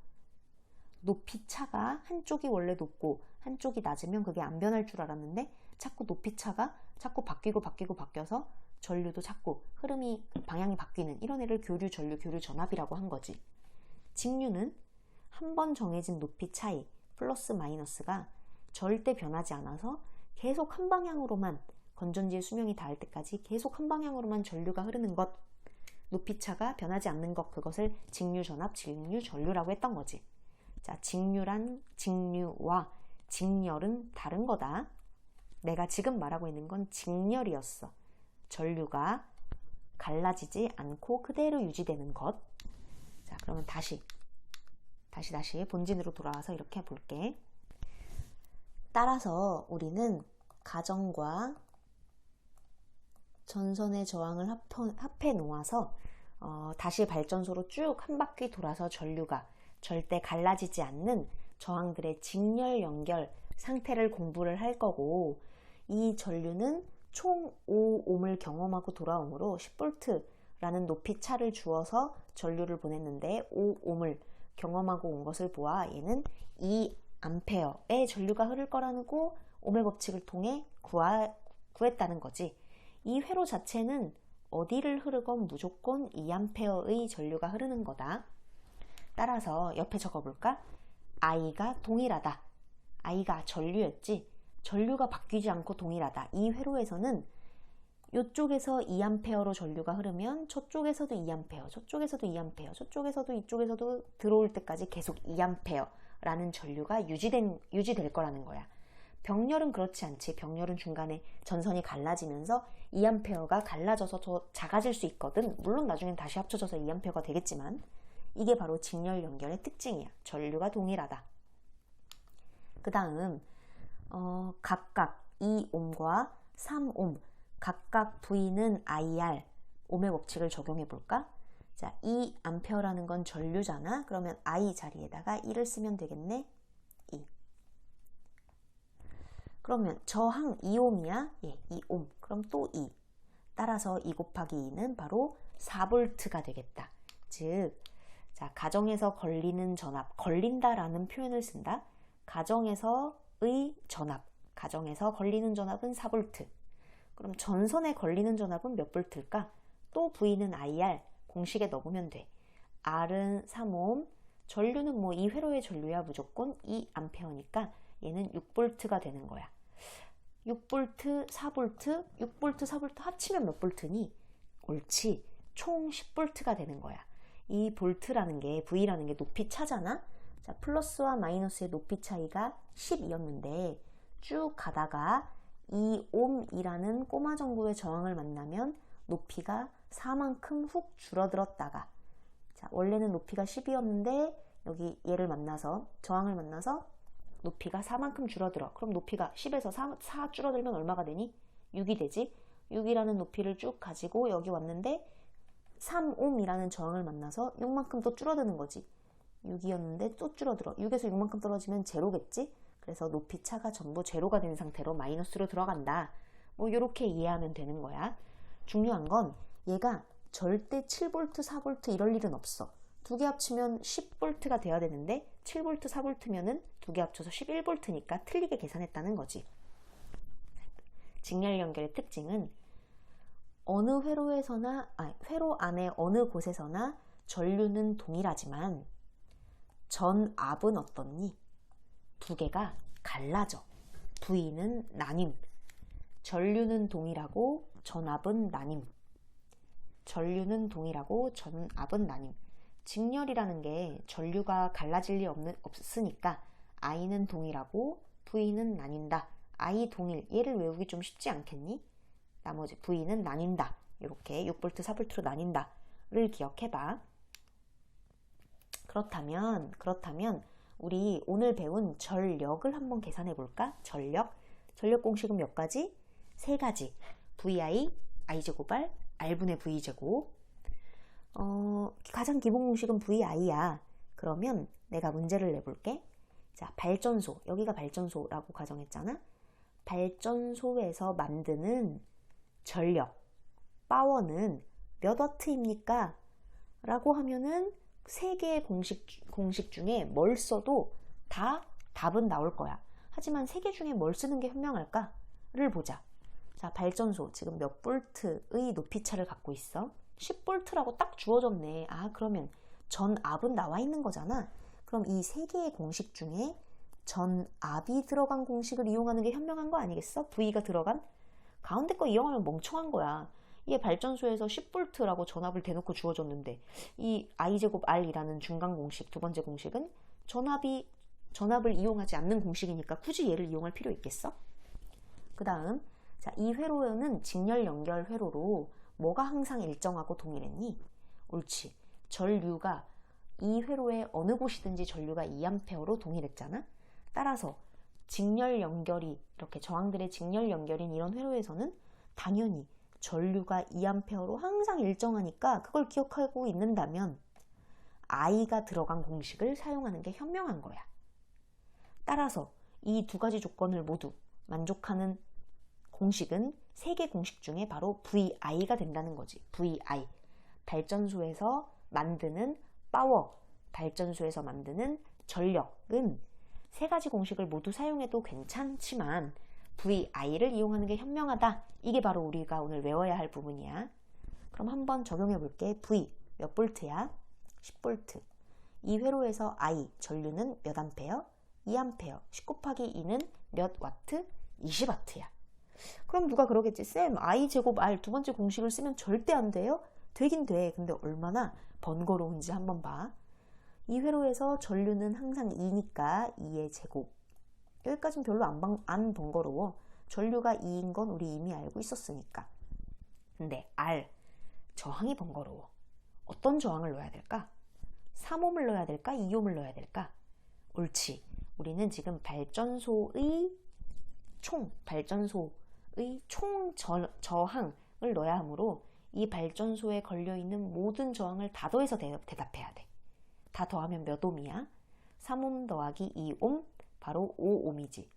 높이 차가 한쪽이 원래 높고 한쪽이 낮으면 그게 안 변할 줄 알았는데 자꾸 높이 차가 자꾸 바뀌어서 전류도 자꾸 흐름이 방향이 바뀌는 이런 애를 교류전류, 교류전압이라고 한 거지. 직류는 한 번 정해진 높이 차이 플러스 마이너스가 절대 변하지 않아서 계속 한 방향으로만 건전지의 수명이 닿을 때까지 계속 한 방향으로만 전류가 흐르는 것, 높이 차가 변하지 않는 것, 그것을 직류전압, 직류전류라고 했던 거지. 자, 직류와 직렬은 다른 거다. 내가 지금 말하고 있는 건 직렬이었어. 전류가 갈라지지 않고 그대로 유지되는 것. 자, 그러면 다시 본진으로 돌아와서 이렇게 볼게. 따라서 우리는 가정과 전선의 저항을 합해 놓아서 다시 발전소로 쭉 한 바퀴 돌아서 전류가 절대 갈라지지 않는 저항들의 직렬 연결 상태를 공부를 할 거고, 이 전류는 총 5옴을 경험하고 돌아오므로 10V라는 높이 차를 주어서 전류를 보냈는데 5옴을 경험하고 온 것을 보아 얘는 2A의 전류가 흐를 거라고 옴의 법칙을 통해 구했다는 거지. 이 회로 자체는 어디를 흐르건 무조건 2A의 전류가 흐르는 거다. 따라서 옆에 적어볼까? I가 동일하다. I가 전류였지. 전류가 바뀌지 않고 동일하다. 이 회로에서는 이쪽에서 2A로 전류가 흐르면 저쪽에서도 2A, 저쪽에서도 2A, 저쪽에서도 이쪽에서도 들어올 때까지 계속 2A라는 전류가 유지될 거라는 거야. 병렬은 그렇지 않지. 병렬은 중간에 전선이 갈라지면서 2A가 갈라져서 더 작아질 수 있거든. 물론 나중엔 다시 합쳐져서 2A가 되겠지만 이게 바로 직렬 연결의 특징이야. 전류가 동일하다. 그 다음 각각 2옴과 3옴 각각 V는 IR 옴의 법칙을 적용해 볼까? 자, 2A라는 건 전류잖아. 그러면 I 자리에다가 2를 쓰면 되겠네. 2. 그러면 저항 2옴이야. 예, 2옴. 그럼 또 2. 따라서 2 곱하기 2는 바로 4V가 되겠다. 즉, 자, 가정에서 걸리는 전압, 걸린다라는 표현을 쓴다. 가정에서의 전압, 가정에서 걸리는 전압은 4V. 그럼 전선에 걸리는 전압은 몇 V일까? 또 V는 IR, 공식에 넣으면 돼. R은 3옴, 전류는 뭐 이 회로의 전류야 무조건 2A니까 얘는 6V가 되는 거야. 6V, 4V, 6V, 4V 합치면 몇 V니? 옳지. 총 10V가 되는 거야. 이 볼트라는 게, V라는 게 높이 차잖아? 자, 플러스와 마이너스의 높이 차이가 10이었는데 쭉 가다가 2옴이라는 꼬마 전구의 저항을 만나면 높이가 4만큼 훅 줄어들었다가, 자, 원래는 높이가 10이었는데 여기 얘를 만나서 저항을 만나서 높이가 4만큼 줄어들어. 그럼 높이가 10에서 4 줄어들면 얼마가 되니? 6이 되지. 6이라는 높이를 쭉 가지고 여기 왔는데 3옴이라는 저항을 만나서 6만큼 또 줄어드는 거지. 6이었는데 또 줄어들어. 6에서 6만큼 떨어지면 제로겠지? 그래서 높이 차가 전부 제로가 된 상태로 마이너스로 들어간다. 뭐 이렇게 이해하면 되는 거야. 중요한 건 얘가 절대 7V, 4V 이럴 일은 없어. 두 개 합치면 10V가 돼야 되는데 7V, 4V면은 두 개 합쳐서 11V니까 틀리게 계산했다는 거지. 직렬 연결의 특징은 어느 회로에서나, 회로 안에 어느 곳에서나 전류는 동일하지만 전압은 어떻니? 두 개가 갈라져. V는 나뉜. 전류는 동일하고 전압은 나뉜. 전류는 동일하고 전압은 나뉜. 직렬이라는 게 전류가 갈라질 리 없으니까 I는 동일하고 V는 나뉜다. I 동일. 얘를 외우기 좀 쉽지 않겠니? 나머지 V는 나뉜다. 이렇게 6V, 4V로 나뉜다를 기억해봐. 그렇다면 우리 오늘 배운 전력을 한번 계산해 볼까? 전력 공식은 몇 가지? 3가지. VI, I제곱 R, R분의 V제곱. 가장 기본 공식은 VI야. 그러면 내가 문제를 내볼게. 자, 발전소. 여기가 발전소라고 가정했잖아. 발전소에서 만드는 전력, 파워는 몇 와트입니까? 라고 하면은 3개의 공식 중에 뭘 써도 다 답은 나올 거야. 하지만 3개 중에 뭘 쓰는 게 현명할까를 보자. 자, 발전소 지금 몇 볼트의 높이차를 갖고 있어? 10V라고 딱 주어졌네. 그러면 전압은 나와 있는 거잖아. 그럼 이 3개의 공식 중에 전압이 들어간 공식을 이용하는 게 현명한 거 아니겠어? V가 들어간? 가운데 거 이용하면 멍청한 거야. 이게 발전소에서 10V라고 전압을 대놓고 주어졌는데 이 I제곱 R이라는 중간 공식, 두 번째 공식은 전압을 이용하지 않는 공식이니까 굳이 얘를 이용할 필요 있겠어? 그 다음 자, 이 회로는 직렬 연결 회로로 뭐가 항상 일정하고 동일했니? 옳지. 전류가 이 회로의 어느 곳이든지 전류가 2A로 동일했잖아. 따라서 직렬 연결이 이렇게 저항들의 직렬 연결인 이런 회로에서는 당연히 전류가 2A로 항상 일정하니까 그걸 기억하고 있는다면 I가 들어간 공식을 사용하는 게 현명한 거야. 따라서 이 두 가지 조건을 모두 만족하는 공식은 세 개 공식 중에 바로 VI가 된다는 거지. VI. 발전소에서 만드는 파워, 발전소에서 만드는 전력은 세 가지 공식을 모두 사용해도 괜찮지만 VI를 이용하는 게 현명하다. 이게 바로 우리가 오늘 외워야 할 부분이야. 그럼 한번 적용해 볼게. V 몇 볼트야? 10볼트. 이 회로에서 I 전류는 몇 암페어? 2암페어. 10 곱하기 2는 몇 와트? 20와트야. 그럼 누가 그러겠지. 쌤, I 제곱 R 두 번째 공식을 쓰면 절대 안 돼요? 되긴 돼. 근데 얼마나 번거로운지 한번 봐. 이 회로에서 전류는 항상 2니까 2의 제곱. 여기까지는 별로 안 번거로워. 전류가 2인 건 우리 이미 알고 있었으니까. 근데 R, 저항이 번거로워. 어떤 저항을 넣어야 될까? 3옴을 넣어야 될까? 2옴을 넣어야 될까? 옳지. 우리는 지금 발전소의 총 저항을 넣어야 하므로 이 발전소에 걸려있는 모든 저항을 다 더해서 대답해야 돼. 다 더하면 몇 옴이야? 3옴 더하기 2옴, 바로 5옴이지.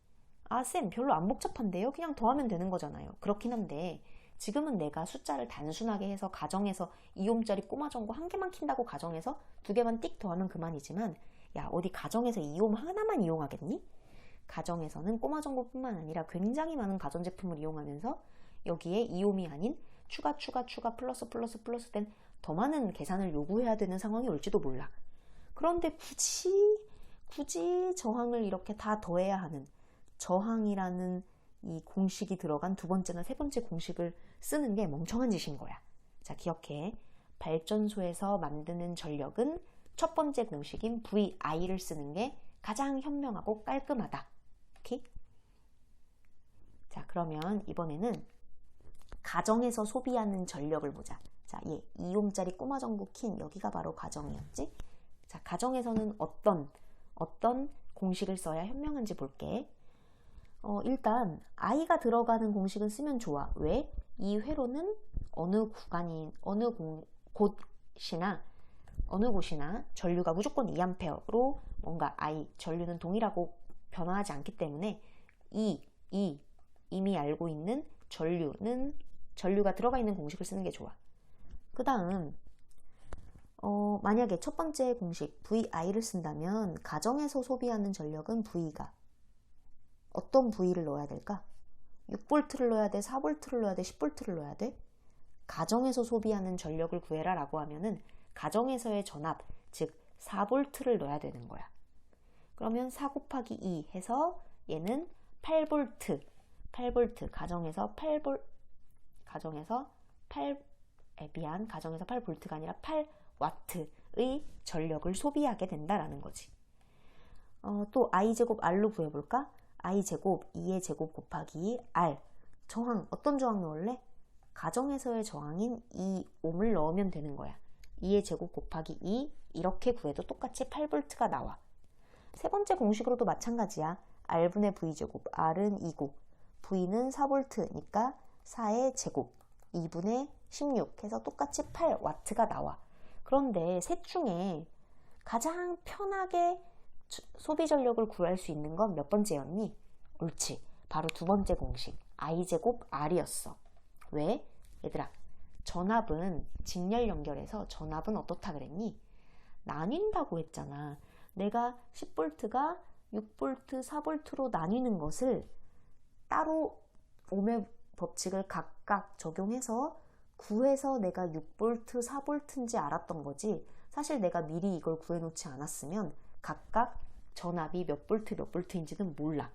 아, 쌤, 별로 안 복잡한데요? 그냥 더하면 되는 거잖아요. 그렇긴 한데 지금은 내가 숫자를 단순하게 해서 가정에서 2옴짜리 꼬마 전구 한 개만 킨다고 가정해서 두 개만 띡 더하면 그만이지만, 야, 어디 가정에서 2옴 하나만 이용하겠니? 가정에서는 꼬마 전구뿐만 아니라 굉장히 많은 가전제품을 이용하면서 여기에 2옴이 아닌 추가 플러스 된 더 많은 계산을 요구해야 되는 상황이 올지도 몰라. 그런데 굳이 저항을 이렇게 다 더해야 하는, 저항이라는 이 공식이 들어간 두 번째나 세 번째 공식을 쓰는 게 멍청한 짓인 거야. 자, 기억해. 발전소에서 만드는 전력은 첫 번째 공식인 VI를 쓰는 게 가장 현명하고 깔끔하다. 오케이? 자, 그러면 이번에는 가정에서 소비하는 전력을 보자. 자, 2옴짜리 꼬마 전구 킨 여기가 바로 가정이었지? 자, 가정에서는 어떤 공식을 써야 현명한지 볼게. 일단 I가 들어가는 공식은 쓰면 좋아. 왜? 이 회로는 어느 곳이나 전류가 무조건 2A로 뭔가 I, 전류는 동일하고 변화하지 않기 때문에 이미 알고 있는 전류가 들어가 있는 공식을 쓰는 게 좋아. 그 다음 만약에 첫 번째 공식 VI를 쓴다면 가정에서 소비하는 전력은 V가 어떤 V를 넣어야 될까? 6볼트를 넣어야 돼? 4볼트를 넣어야 돼? 10볼트를 넣어야 돼? 가정에서 소비하는 전력을 구해라 라고 하면은 가정에서의 전압, 즉 4볼트를 넣어야 되는 거야. 그러면 4 곱하기 2 해서 얘는 8볼트 가정에서 8볼트가 아니라 8와트의 전력을 소비하게 된다라는 거지. 또 I제곱 R로 구해볼까? I제곱 2의 제곱 곱하기 R. 저항, 어떤 저항 넣을래? 가정에서의 저항인 2옴을 넣으면 되는 거야. 2의 제곱 곱하기 2 이렇게 구해도 똑같이 8볼트가 나와. 세 번째 공식으로도 마찬가지야. R분의 V제곱, R은 2고 V는 4볼트니까 4의 제곱 2분의 16 해서 똑같이 8와트가 나와. 그런데 셋 중에 가장 편하게 소비 전력을 구할 수 있는 건 몇 번째였니? 옳지. 바로 두 번째 공식 I제곱 R이었어. 왜? 얘들아, 전압은 직렬 연결해서 전압은 어떻다 그랬니? 나뉜다고 했잖아. 내가 10볼트가 6볼트, 4볼트로 나뉘는 것을 따로 옴의 법칙을 각각 적용해서 구해서 내가 6볼트, 4볼트인지 알았던 거지. 사실 내가 미리 이걸 구해놓지 않았으면 각각 전압이 몇 볼트인지는 몰라.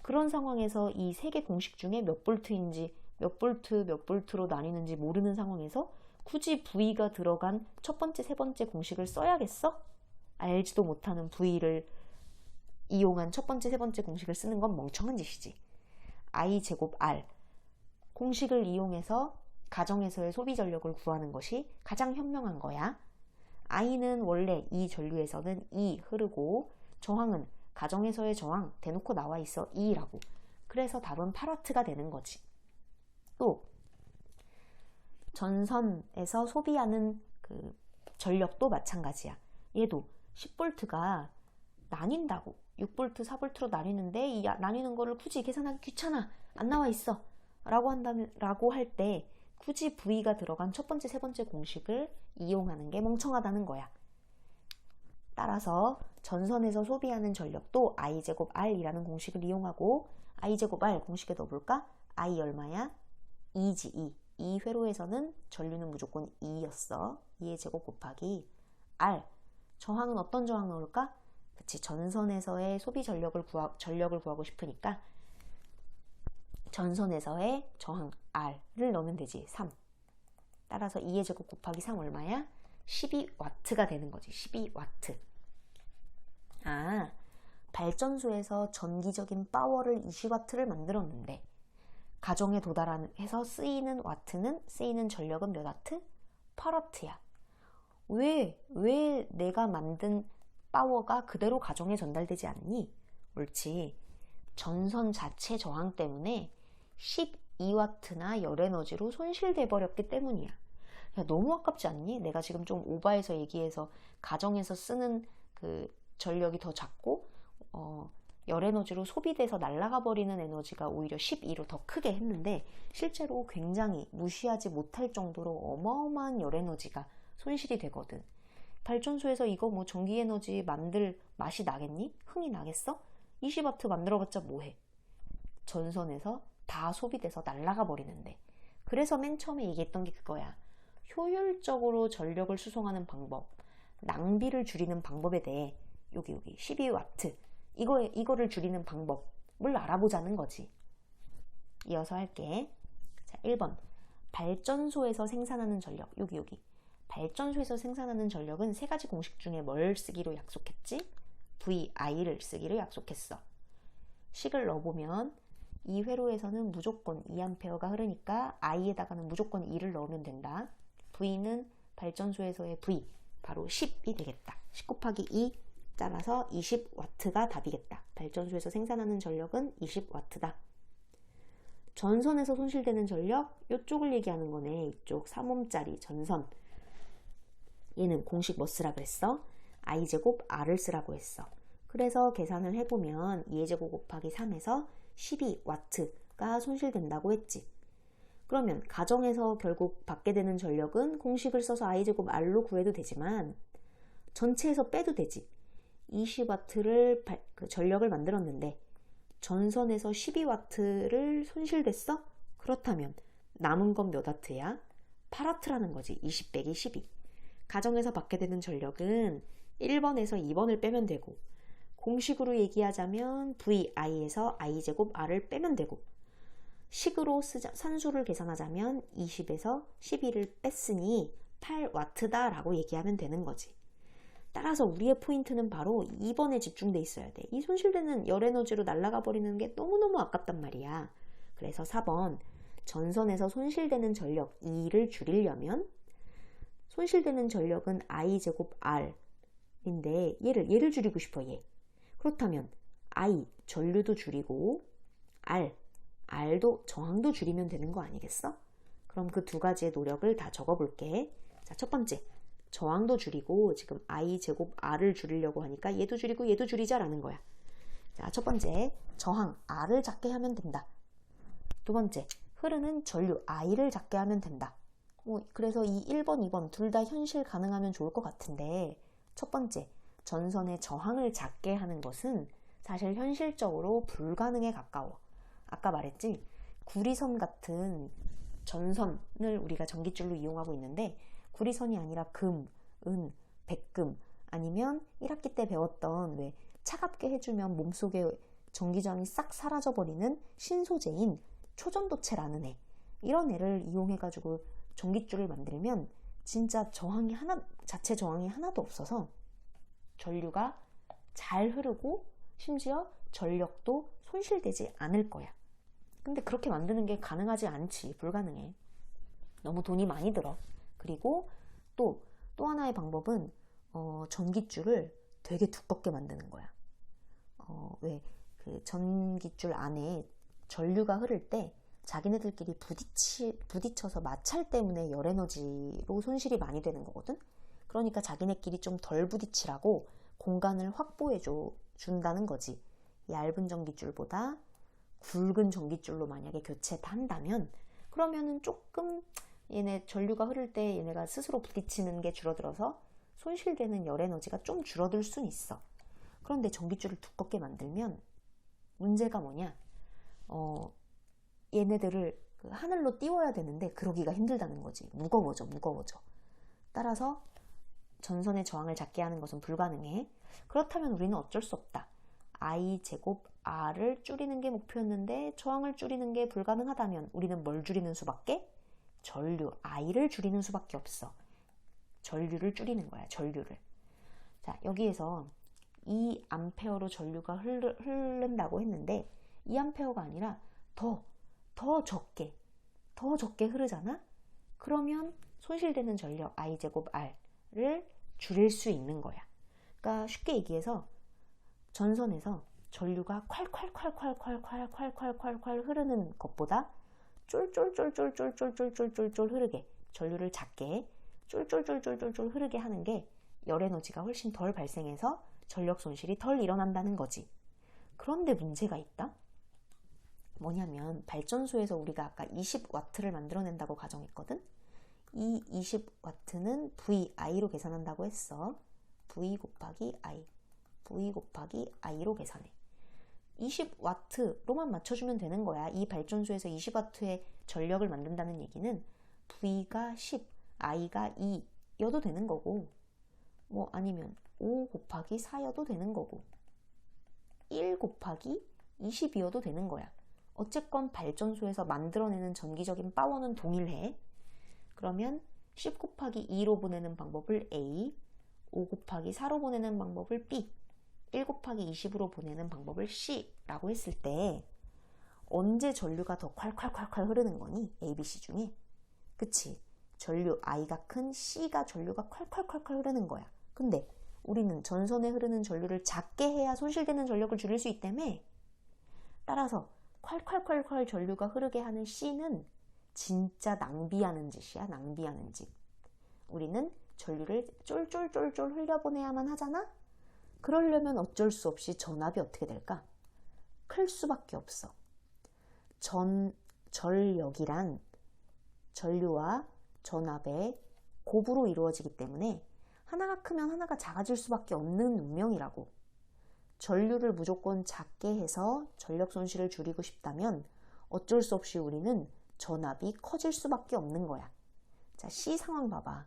그런 상황에서 이 세 개 공식 중에 몇 볼트인지 몇 볼트로 나뉘는지 모르는 상황에서 굳이 V가 들어간 첫 번째, 세 번째 공식을 써야겠어? 알지도 못하는 V를 이용한 첫 번째, 세 번째 공식을 쓰는 건 멍청한 짓이지. I제곱 R. 공식을 이용해서 가정에서의 소비 전력을 구하는 것이 가장 현명한 거야. I는 원래 이 전류에서는 E 흐르고 저항은 가정에서의 저항 대놓고 나와 있어 E라고. 그래서 답은 8W가 되는 거지. 또 전선에서 소비하는 그 전력도 마찬가지야. 얘도 10V가 나뉜다고. 6V, 4V로 나뉘는데 이 나뉘는 거를 굳이 계산하기 귀찮아. 안 나와 있어. 라고 할 때 굳이 V가 들어간 첫 번째, 세 번째 공식을 이용하는 게 멍청하다는 거야. 따라서 전선에서 소비하는 전력도 I제곱 R이라는 공식을 이용하고 I제곱 R 공식에 넣어볼까? I 얼마야? 2지 2. 이 회로에서는 전류는 무조건 2였어. 2의 제곱 곱하기 R. 저항은 어떤 저항 넣을까? 그치, 전선에서의 소비 전력을 구하고 싶으니까 전선에서의 저항 R을 넣으면 되지. 3. 따라서 2의 제곱 곱하기 3 얼마야? 12W가 되는 거지. 12W. 발전소에서 전기적인 파워를 20W를 만들었는데 가정에 도달해서 쓰이는 전력은 몇 와트? 8W야. 왜 내가 만든 파워가 그대로 가정에 전달되지 않니? 옳지. 전선 자체 저항 때문에 12W나 열에너지로 손실돼 버렸기 때문이야. 야, 너무 아깝지 않니? 내가 지금 좀 오버해서 얘기해서 가정에서 쓰는 그 전력이 더 작고 열에너지로 소비돼서 날아가 버리는 에너지가 오히려 12로 더 크게 했는데 실제로 굉장히 무시하지 못할 정도로 어마어마한 열에너지가 손실이 되거든. 발전소에서 이거 뭐 전기에너지 만들 맛이 나겠니? 흥이 나겠어? 20W 만들어봤자 뭐해? 전선에서 다 소비돼서 날아가 버리는데. 그래서 맨 처음에 얘기했던 게 그거야. 효율적으로 전력을 수송하는 방법, 낭비를 줄이는 방법에 대해 여기 12W 이거를 줄이는 방법을 알아보자는 거지. 이어서 할게. 자, 1번 발전소에서 생산하는 전력. 여기 발전소에서 생산하는 전력은 세 가지 공식 중에 뭘 쓰기로 약속했지? VI를 쓰기로 약속했어. 식을 넣어보면 이 회로에서는 무조건 2A가 흐르니까 I에다가는 무조건 2를 넣으면 된다. V는 발전소에서의 V, 바로 10이 되겠다. 10 곱하기 2 따라서 20W가 답이겠다. 발전소에서 생산하는 전력은 20W다. 전선에서 손실되는 전력, 이쪽을 얘기하는 거네. 이쪽 3옴짜리 전선. 얘는 공식 뭐 쓰라고 했어? I제곱 R을 쓰라고 했어. 그래서 계산을 해보면 2의 제곱 곱하기 3에서 12W가 손실된다고 했지. 그러면 가정에서 결국 받게 되는 전력은 공식을 써서 I제곱 R로 구해도 되지만 전체에서 빼도 되지. 20W를 전력을 만들었는데 전선에서 12W를 손실됐어? 그렇다면 남은 건 몇 W야? 8W라는 거지. 20 빼기 12. 가정에서 받게 되는 전력은 1번에서 2번을 빼면 되고 공식으로 얘기하자면 VI에서 I제곱 R을 빼면 되고 식으로 산수를 계산하자면 20에서 12를 뺐으니 8W다 라고 얘기하면 되는 거지. 따라서 우리의 포인트는 바로 2번에 집중돼 있어야 돼. 이 손실되는 열에너지로 날아가 버리는 게 너무너무 아깝단 말이야. 그래서 4번 전선에서 손실되는 전력 E를 줄이려면 손실되는 전력은 I제곱 R인데 얘를 줄이고 싶어. 얘. 그렇다면 I 전류도 줄이고 R도 저항도 줄이면 되는 거 아니겠어? 그럼 그 두 가지의 노력을 다 적어볼게. 자, 첫 번째 저항도 줄이고 지금 I제곱 R을 줄이려고 하니까 얘도 줄이고 얘도 줄이자라는 거야. 자, 첫 번째 저항 R을 작게 하면 된다. 두 번째 흐르는 전류 I를 작게 하면 된다. 그래서 이 1번, 2번 둘 다 현실 가능하면 좋을 것 같은데 첫 번째 전선의 저항을 작게 하는 것은 사실 현실적으로 불가능에 가까워. 아까 말했지? 구리선 같은 전선을 우리가 전기줄로 이용하고 있는데 구리선이 아니라 금, 은, 백금 아니면 1학기 때 배웠던 왜 차갑게 해주면 몸속에 전기저항이 싹 사라져버리는 신소재인 초전도체라는 애, 이런 애를 이용해가지고 전기줄을 만들면 진짜 자체 저항이 하나도 없어서 전류가 잘 흐르고 심지어 전력도 손실되지 않을 거야. 근데 그렇게 만드는 게 가능하지 않지. 불가능해. 너무 돈이 많이 들어. 그리고 또 하나의 방법은 전깃줄을 되게 두껍게 만드는 거야. 왜 그 전깃줄 안에 전류가 흐를 때 자기네들끼리 부딪혀서 마찰 때문에 열에너지로 손실이 많이 되는 거거든. 그러니까 자기네끼리 좀 덜 부딪히라고 공간을 확보해 준다는 거지. 얇은 전깃줄보다 굵은 전깃줄로 만약에 교체를 한다면, 그러면은 조금 얘네 전류가 흐를 때 얘네가 스스로 부딪히는 게 줄어들어서 손실되는 열에너지가 좀 줄어들 수는 있어. 그런데 전깃줄을 두껍게 만들면 문제가 뭐냐? 얘네들을 그 하늘로 띄워야 되는데 그러기가 힘들다는 거지. 무거워져. 따라서 전선의 저항을 작게 하는 것은 불가능해. 그렇다면 우리는 어쩔 수 없다. I 제곱 R을 줄이는 게 목표였는데 저항을 줄이는 게 불가능하다면 우리는 뭘 줄이는 수밖에? 전류 I를 줄이는 수밖에 없어. 전류를 줄이는 거야. 전류를. 자, 여기에서 2A로 전류가 흐른다고 했는데 2A가 아니라 더 적게 흐르잖아? 그러면 손실되는 전력 I 제곱 R을 줄일 수 있는 거야. 그러니까 쉽게 얘기해서 전선에서 전류가 콸콸콸콸콸콸콸콸콸 흐르는 것보다 쫄쫄쫄쫄쫄쫄쫄쫄쫄 흐르게, 전류를 작게 쫄쫄쫄쫄쫄 흐르게 하는 게 열에너지가 훨씬 덜 발생해서 전력 손실이 덜 일어난다는 거지. 그런데 문제가 있다? 뭐냐면 발전소에서 우리가 아까 20W를 만들어낸다고 가정했거든? 이 20W는 VI로 계산한다고 했어. V 곱하기 I로 계산해. 20W로만 맞춰주면 되는 거야. 이 발전소에서 20W의 전력을 만든다는 얘기는 V가 10, I가 2여도 되는 거고, 뭐 아니면 5 곱하기 4여도 되는 거고, 1 곱하기 20이어도 되는 거야. 어쨌건 발전소에서 만들어내는 전기적인 파워는 동일해. 그러면 10 곱하기 2로 보내는 방법을 A, 5 곱하기 4로 보내는 방법을 B, 1 곱하기 20으로 보내는 방법을 C라고 했을 때 언제 전류가 더 콸콸콸콸 흐르는 거니? A, B, C 중에. 그치? 전류 I가 큰 C가 전류가 콸콸콸콸 흐르는 거야. 근데 우리는 전선에 흐르는 전류를 작게 해야 손실되는 전력을 줄일 수 있다며. 따라서 콸콸콸콸 전류가 흐르게 하는 C는 진짜 낭비하는 짓이야. 낭비하는 짓. 우리는 전류를 쫄쫄쫄쫄 흘려보내야만 하잖아? 그러려면 어쩔 수 없이 전압이 어떻게 될까? 클 수밖에 없어. 전력이란 전류와 전압의 곱으로 이루어지기 때문에 하나가 크면 하나가 작아질 수밖에 없는 운명이라고. 전류를 무조건 작게 해서 전력 손실을 줄이고 싶다면 어쩔 수 없이 우리는 전압이 커질 수밖에 없는 거야. 자, C 상황 봐봐.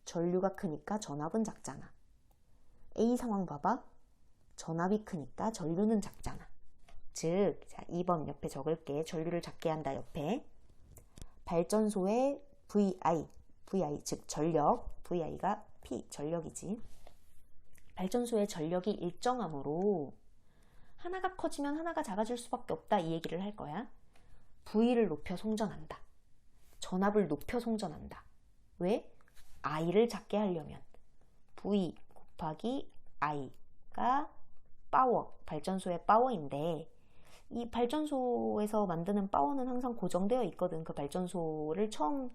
전류가 크니까 전압은 작잖아. A 상황 봐봐. 전압이 크니까 전류는 작잖아. 즉, 자, 2번 옆에 적을게. 전류를 작게 한다 옆에. 발전소의 VI 즉 전력, VI가 P, 전력이지. 발전소의 전력이 일정하므로 하나가 커지면 하나가 작아질 수밖에 없다 이 얘기를 할 거야. V를 높여 송전한다. 전압을 높여 송전한다. 왜? I를 작게 하려면 V 곱하기 I가 파워, 발전소의 파워인데 이 발전소에서 만드는 파워는 항상 고정되어 있거든. 그 발전소를 처음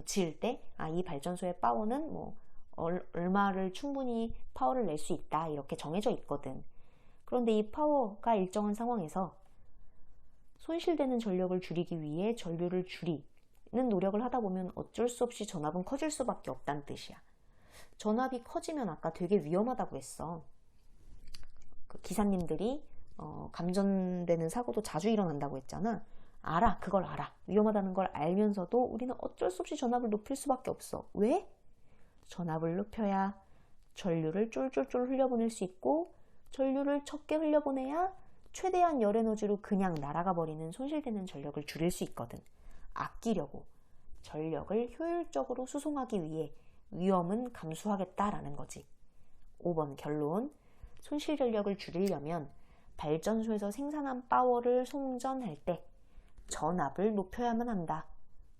지을 때 이 발전소의 파워는 뭐 얼마를 충분히 파워를 낼 수 있다 이렇게 정해져 있거든. 그런데 이 파워가 일정한 상황에서 손실되는 전력을 줄이기 위해 전류를 줄이는 노력을 하다 보면 어쩔 수 없이 전압은 커질 수밖에 없다는 뜻이야. 전압이 커지면 아까 되게 위험하다고 했어. 그 기사님들이 감전되는 사고도 자주 일어난다고 했잖아. 그걸 알아. 위험하다는 걸 알면서도 우리는 어쩔 수 없이 전압을 높일 수밖에 없어. 왜? 전압을 높여야 전류를 쫄쫄쫄 흘려보낼 수 있고 전류를 적게 흘려보내야 최대한 열에너지로 그냥 날아가 버리는 손실되는 전력을 줄일 수 있거든. 아끼려고 전력을 효율적으로 수송하기 위해 위험은 감수하겠다라는 거지. 5번 결론. 손실 전력을 줄이려면 발전소에서 생산한 파워를 송전할 때 전압을 높여야만 한다.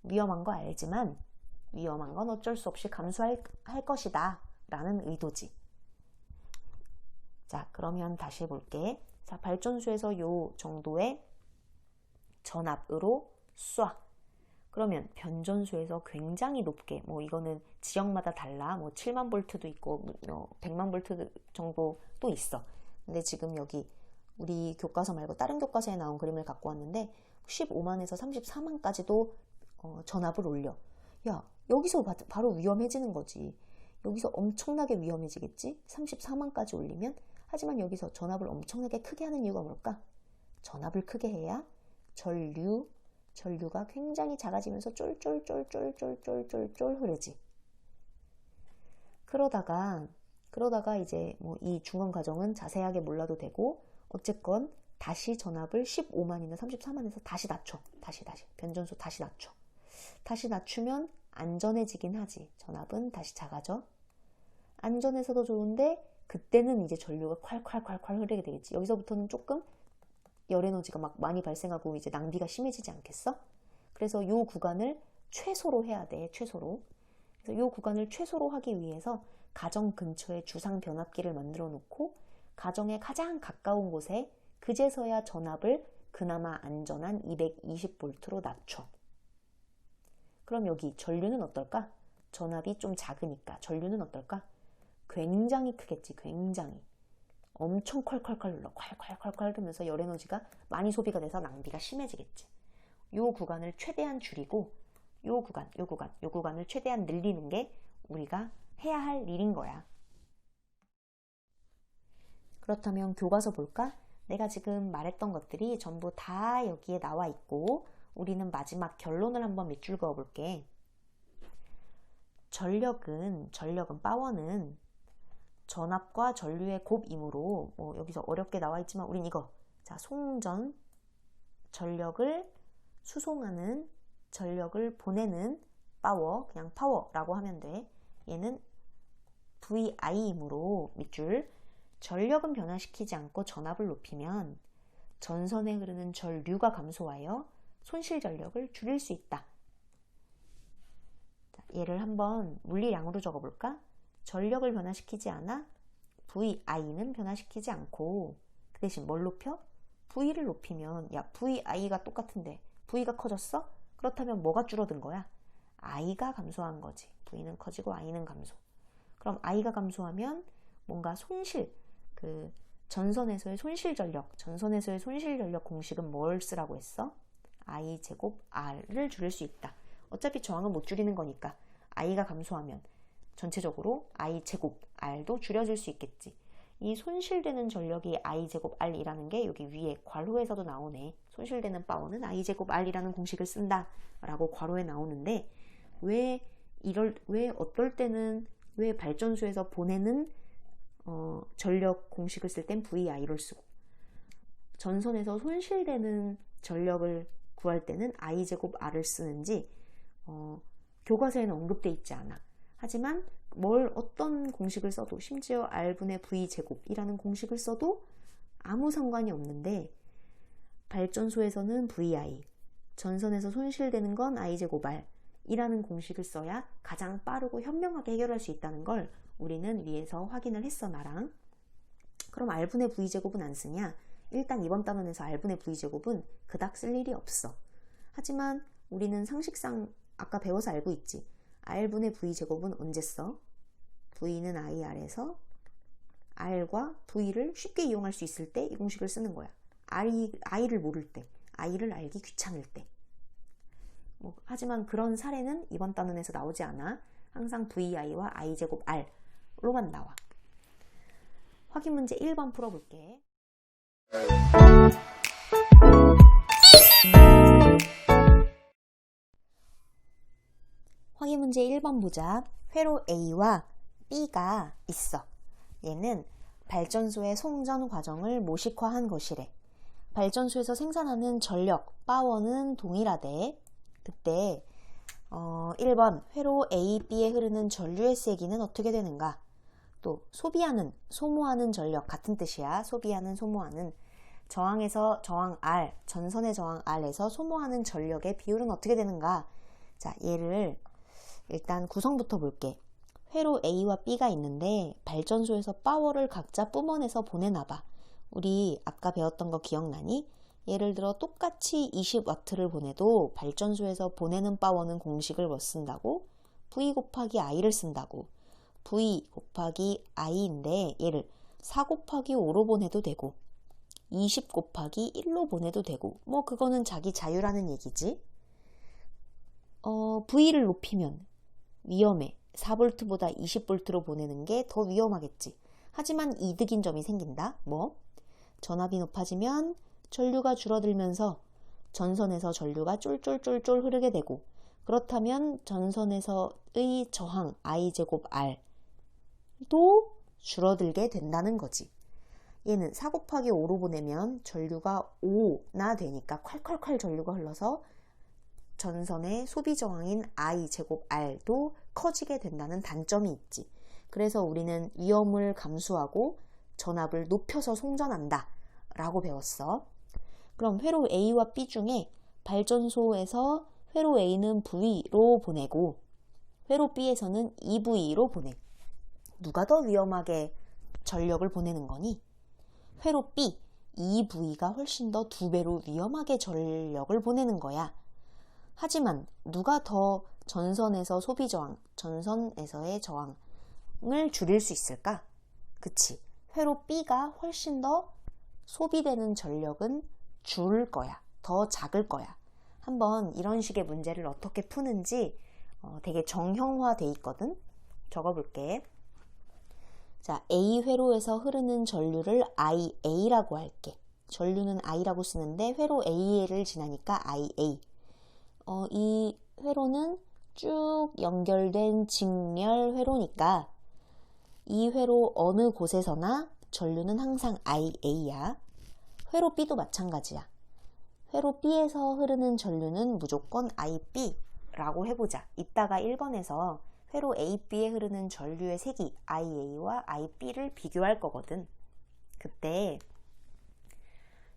위험한 거 알지만 위험한 건 어쩔 수 없이 감수할 것이다 라는 의도지. 자, 그러면 다시 해볼게. 자, 발전소에서 요 정도의 전압으로 쏴. 그러면 변전소에서 굉장히 높게, 뭐 이거는 지역마다 달라. 뭐 7만 볼트도 있고 100만 볼트 정도도 있어. 근데 지금 여기 우리 교과서 말고 다른 교과서에 나온 그림을 갖고 왔는데 15만에서 34만까지도 전압을 올려. 야, 여기서 바로 위험해지는 거지. 여기서 엄청나게 위험해지겠지? 34만까지 올리면. 하지만 여기서 전압을 엄청나게 크게 하는 이유가 뭘까? 전압을 크게 해야 전류가 굉장히 작아지면서 쫄쫄쫄쫄쫄쫄쫄쫄 흐르지. 그러다가 이제 뭐 이 중간 과정은 자세하게 몰라도 되고, 어쨌건 다시 전압을 15만이나 34만에서 다시 낮춰. 다시 변전소 다시 낮춰. 다시 낮추면 안전해지긴 하지. 전압은 다시 작아져. 안전해서도 좋은데 그때는 이제 전류가 콸콸콸콸 흐르게 되겠지. 여기서부터는 조금 열 에너지가 막 많이 발생하고 이제 낭비가 심해지지 않겠어? 그래서 요 구간을 최소로 해야 돼. 최소로. 그래서 요 구간을 최소로 하기 위해서 가정 근처에 주상 변압기를 만들어 놓고 가정에 가장 가까운 곳에 그제서야 전압을 그나마 안전한 220V로 낮춰. 그럼 여기 전류는 어떨까? 전압이 좀 작으니까 전류는 어떨까? 굉장히 크겠지. 굉장히. 엄청 콸콸콸 흘러. 콸콸콸콸 흐르면서 열 에너지가 많이 소비가 돼서 낭비가 심해지겠지. 요 구간을 최대한 줄이고 요 구간을 최대한 늘리는 게 우리가 해야 할 일인 거야. 그렇다면 교과서 볼까? 내가 지금 말했던 것들이 전부 다 여기에 나와 있고 우리는 마지막 결론을 한번 밑줄 그어 볼게. 전력은 파워는 전압과 전류의 곱이므로, 뭐 여기서 어렵게 나와 있지만 우린 이거. 자, 송전, 전력을 수송하는, 전력을 보내는 파워, 그냥 파워라고 하면 돼. 얘는 VI이므로 밑줄. 전력은 변화시키지 않고 전압을 높이면 전선에 흐르는 전류가 감소하여 손실 전력을 줄일 수 있다. 자, 얘를 한번 물리량으로 적어볼까? 전력을 변화시키지 않아 VI는 변화시키지 않고 그 대신 뭘 높여? V를 높이면, 야, VI가 똑같은데 V가 커졌어? 그렇다면 뭐가 줄어든 거야? I가 감소한 거지. V는 커지고 I는 감소. 그럼 I가 감소하면 뭔가 손실, 그 전선에서의 손실 전력 공식은 뭘 쓰라고 했어? I 제곱 R을 줄일 수 있다. 어차피 저항은 못 줄이는 거니까 I가 감소하면 전체적으로 I 제곱 R도 줄여질 수 있겠지. 이 손실되는 전력이 I 제곱 R이라는 게 여기 위에 괄호에서도 나오네. 손실되는 파워는 I 제곱 R이라는 공식을 쓴다 라고 괄호에 나오는데, 왜 어떨 때는 왜 발전소에서 보내는 전력 공식을 쓸 땐 VI를 쓰고 전선에서 손실되는 전력을 구할 때는 I 제곱 R을 쓰는지 교과서에는 언급돼 있지 않아. 하지만 어떤 공식을 써도, 심지어 R분의 V 제곱이라는 공식을 써도 아무 상관이 없는데, 발전소에서는 VI, 전선에서 손실되는 건 I 제곱 R 이라는 공식을 써야 가장 빠르고 현명하게 해결할 수 있다는 걸 우리는 위에서 확인을 했어, 나랑. 그럼 R분의 V제곱은 안 쓰냐? 일단 이번 단원에서 R분의 V제곱은 그닥 쓸 일이 없어. 하지만 우리는 상식상 아까 배워서 알고 있지. R분의 V제곱은 언제 써? V는 IR에서 R과 V를 쉽게 이용할 수 있을 때 이 공식을 쓰는 거야. I를 모를 때, I를 알기 귀찮을 때. 하지만 그런 사례는 이번 단원에서 나오지 않아. 항상 VI와 I제곱 R로만 나와. 확인 문제 1번 풀어볼게. 확인 문제 1번 보자. 회로 A와 B가 있어. 얘는 발전소의 송전 과정을 모식화한 것이래. 발전소에서 생산하는 전력, 파워는 동일하대. 그때 1번 회로 A, B에 흐르는 전류의 세기는 어떻게 되는가? 또 소모하는 전력 같은 뜻이야. 소비하는, 소모하는. 저항에서 저항 R, 전선의 저항 R에서 소모하는 전력의 비율은 어떻게 되는가? 자, 얘를 일단 구성부터 볼게. 회로 A와 B가 있는데 발전소에서 파워를 각자 뿜어내서 보내나봐. 우리 아까 배웠던 거 기억나니? 예를 들어 똑같이 20W를 보내도 발전소에서 보내는 파워는 공식을 뭐 쓴다고? V 곱하기 I를 쓴다고. V 곱하기 I인데 얘를 4 곱하기 5로 보내도 되고 20 곱하기 1로 보내도 되고 뭐 그거는 자기 자유라는 얘기지. V를 높이면 위험해. 4V보다 20V로 보내는 게 더 위험하겠지. 하지만 이득인 점이 생긴다. 뭐? 전압이 높아지면 전류가 줄어들면서 전선에서 전류가 쫄쫄쫄쫄 흐르게 되고 그렇다면 전선에서의 저항 I제곱 R도 줄어들게 된다는 거지. 얘는 4 곱하기 5로 보내면 전류가 5나 되니까 콸콸콸 전류가 흘러서 전선의 소비 저항인 I제곱 R도 커지게 된다는 단점이 있지. 그래서 우리는 위험을 감수하고 전압을 높여서 송전한다 라고 배웠어. 그럼 회로 A와 B 중에 발전소에서 회로 A는 V로 보내고 회로 B에서는 EV로 보내. 누가 더 위험하게 전력을 보내는 거니? 회로 B, EV가 훨씬 더 2배로 위험하게 전력을 보내는 거야. 하지만 누가 더 전선에서 소비 저항, 전선에서의 저항을 줄일 수 있을까? 그치. 회로 B가 훨씬 더 소비되는 전력은 줄 거야. 더 작을 거야. 한번 이런 식의 문제를 어떻게 푸는지 되게 정형화돼 있거든. 적어볼게. 자, A 회로에서 흐르는 전류를 IA라고 할게. 전류는 I라고 쓰는데 회로 A를 지나니까 IA. 이 회로는 쭉 연결된 직렬 회로니까 이 회로 어느 곳에서나 전류는 항상 IA야. 회로 B도 마찬가지야. 회로 B에서 흐르는 전류는 무조건 IB라고 해보자. 이따가 1번에서 회로 AB에 흐르는 전류의 색이 IA와 IB를 비교할 거거든. 그때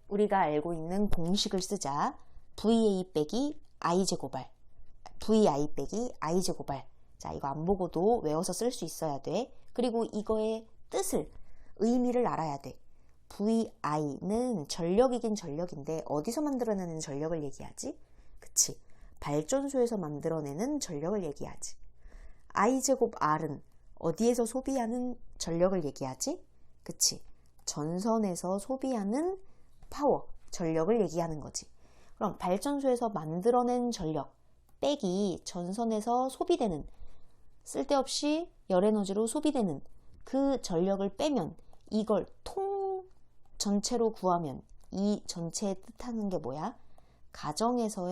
우리가 알고 있는 공식을 쓰자. VA 빼기 I제곱R, VI 빼기 I제곱R. 자, 이거 안 보고도 외워서 쓸 수 있어야 돼. 그리고 이거의 뜻을, 의미를 알아야 돼. VI는 전력이긴 전력인데 어디서 만들어내는 전력을 얘기하지? 그치. 발전소에서 만들어내는 전력을 얘기하지. I제곱 R은 어디에서 소비하는 전력을 얘기하지? 그치. 전선에서 소비하는 파워, 전력을 얘기하는 거지. 그럼 발전소에서 만들어낸 전력 빼기 전선에서 소비되는, 쓸데없이 열에너지로 소비되는 그 전력을 빼면 이걸 전체로 구하면 이 전체에 뜻하는 게 뭐야? 가정에서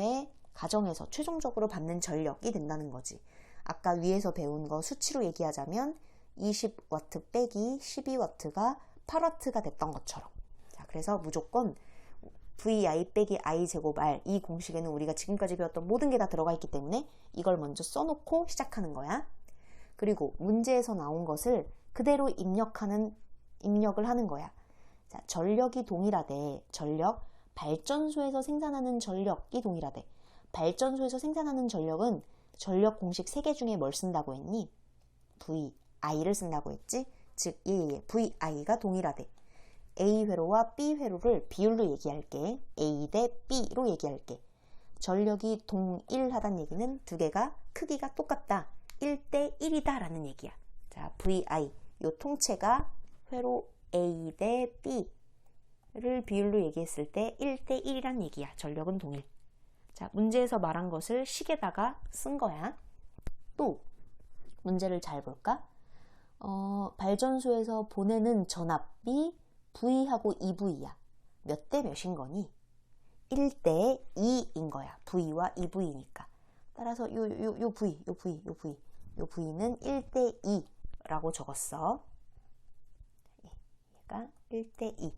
최종적으로 받는 전력이 된다는 거지. 아까 위에서 배운 거 수치로 얘기하자면 20W 빼기 12W가 8W가 됐던 것처럼. 자, 그래서 무조건 VI 빼기 I제곱 R, 이 공식에는 우리가 지금까지 배웠던 모든 게 다 들어가 있기 때문에 이걸 먼저 써놓고 시작하는 거야. 그리고 문제에서 나온 것을 그대로 입력을 하는 거야. 자, 전력이 동일하되, 전력, 발전소에서 생산하는 전력이 동일하대. 발전소에서 생산하는 전력은 전력 공식 3개 중에 뭘 쓴다고 했니? VI를 쓴다고 했지? 즉, VI가 동일하대. A 회로와 B 회로를 비율로 얘기할게. A 대 B로 얘기할게. 전력이 동일하다는 얘기는 두 개가 크기가 똑같다. 1대 1이다 라는 얘기야. 자, VI, 요 통째가 회로 A 대 B를 비율로 얘기했을 때 1대 1이란 얘기야. 전력은 동일. 자, 문제에서 말한 것을 식에다가 쓴 거야. 또 문제를 잘 볼까? 발전소에서 보내는 전압이 V하고 EV야. 몇 대 몇인 거니? 1대 2인 거야. V와 EV니까. 따라서 요 V는 1대 2라고 적었어. 얘가 1대 2.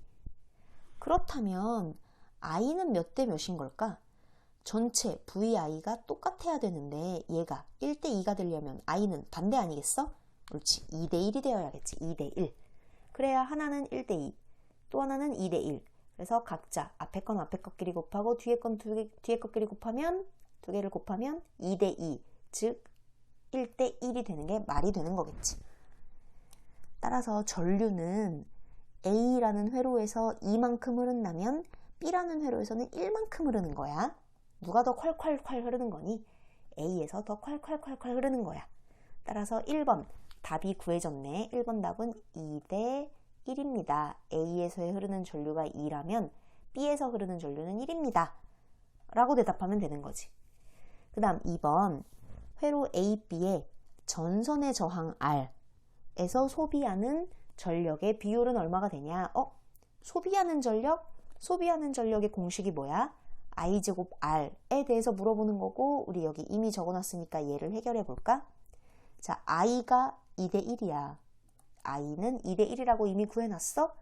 그렇다면 I는 몇 대 몇인 걸까? 전체 VI가 똑같아야 되는데 얘가 1대 2가 되려면 I는 반대 아니겠어? 그렇지. 2대 1이 되어야겠지. 2대 1. 그래야 하나는 1대 2, 또 하나는 2대 1. 그래서 각자 앞에 건 앞에 것끼리 곱하고 뒤에 건 뒤에 것끼리 곱하면 두 개를 곱하면 2대 2, 즉 1대 1이 되는 게 말이 되는 거겠지. 따라서 전류는 A라는 회로에서 2만큼 흐른다면 B라는 회로에서는 1만큼 흐르는 거야. 누가 더 콸콸콸 흐르는 거니? A에서 더 콸콸콸콸 흐르는 거야. 따라서 1번 답이 구해졌네. 1번 답은 2대 1입니다. A에서 흐르는 전류가 2라면 B에서 흐르는 전류는 1입니다. 라고 대답하면 되는 거지. 그 다음 2번 회로 A, B의 전선의 저항 R에서 소비하는 전력의 비율은 얼마가 되냐? 소비하는 전력의 공식이 뭐야? I제곱 R에 대해서 물어보는 거고, 우리 여기 이미 적어놨으니까 얘를 해결해 볼까? 자, I가 2대 1이야. I는 2대 1이라고 이미 구해놨어?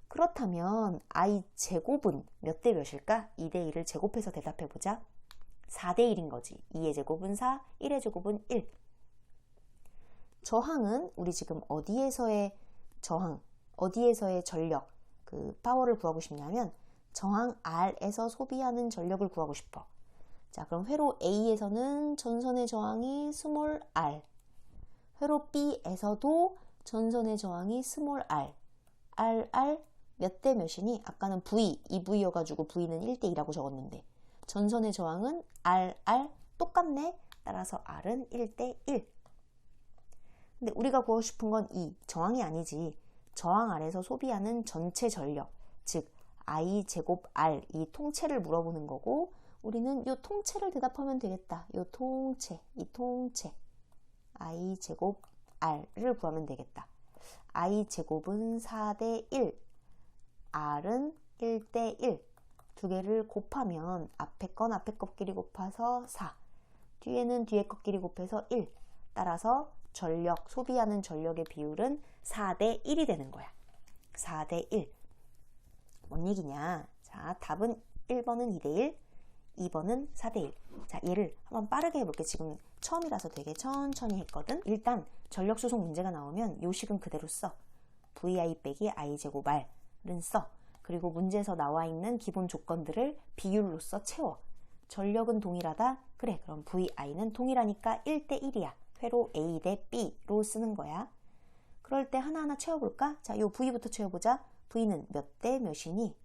그렇다면 I 제곱은 몇 대 몇일까? 2대 1을 제곱해서 대답해 보자. 4대 1인 거지. 2의 제곱은 4, 1의 제곱은 1. 저항은 우리 지금 어디에서의 저항, 어디에서의 전력, 그 파워를 구하고 싶냐면 저항 R에서 소비하는 전력을 구하고 싶어. 자, 그럼 회로 A에서는 전선의 저항이 스몰 r, 회로 B에서도 전선의 저항이 스몰 r, 몇 대 몇이니? 아까는 V, 2V여가지고 V는 1대 2라고 적었는데 전선의 저항은 똑같네. 따라서 R은 1대 1. 근데 우리가 구하고 싶은 건 이 저항이 아니지. 저항 R에서 소비하는 전체 전력, 즉 I 제곱 R, 이 통째를 물어보는 거고, 우리는 이 통째를 대답하면 되겠다. 이 통째 I 제곱 R을 구하면 되겠다. I 제곱은 4대 1, R은 1대 1. 두 개를 곱하면 앞에 건 앞에 것끼리 곱해서 4, 뒤에는 뒤에 것끼리 곱해서 1. 따라서 전력, 소비하는 전력의 비율은 4대 1이 되는 거야. 4대 1. 뭔 얘기냐? 자, 답은 1번은 2대 1, 2번은 4대 1. 자, 얘를 한번 빠르게 해볼게. 지금 처음이라서 되게 천천히 했거든. 일단 전력 수송 문제가 나오면 요식은 그대로 써. VI 빼기 I 제곱 R은 써. 그리고 문제에서 나와 있는 기본 조건들을 비율로써 채워. 전력은 동일하다? 그래, 그럼 VI는 동일하니까 1대 1이야. 회로 A 대 B로 쓰는 거야. 그럴 때 하나하나 채워볼까? 자, 요 V부터 채워보자. V는 몇 대 몇이니?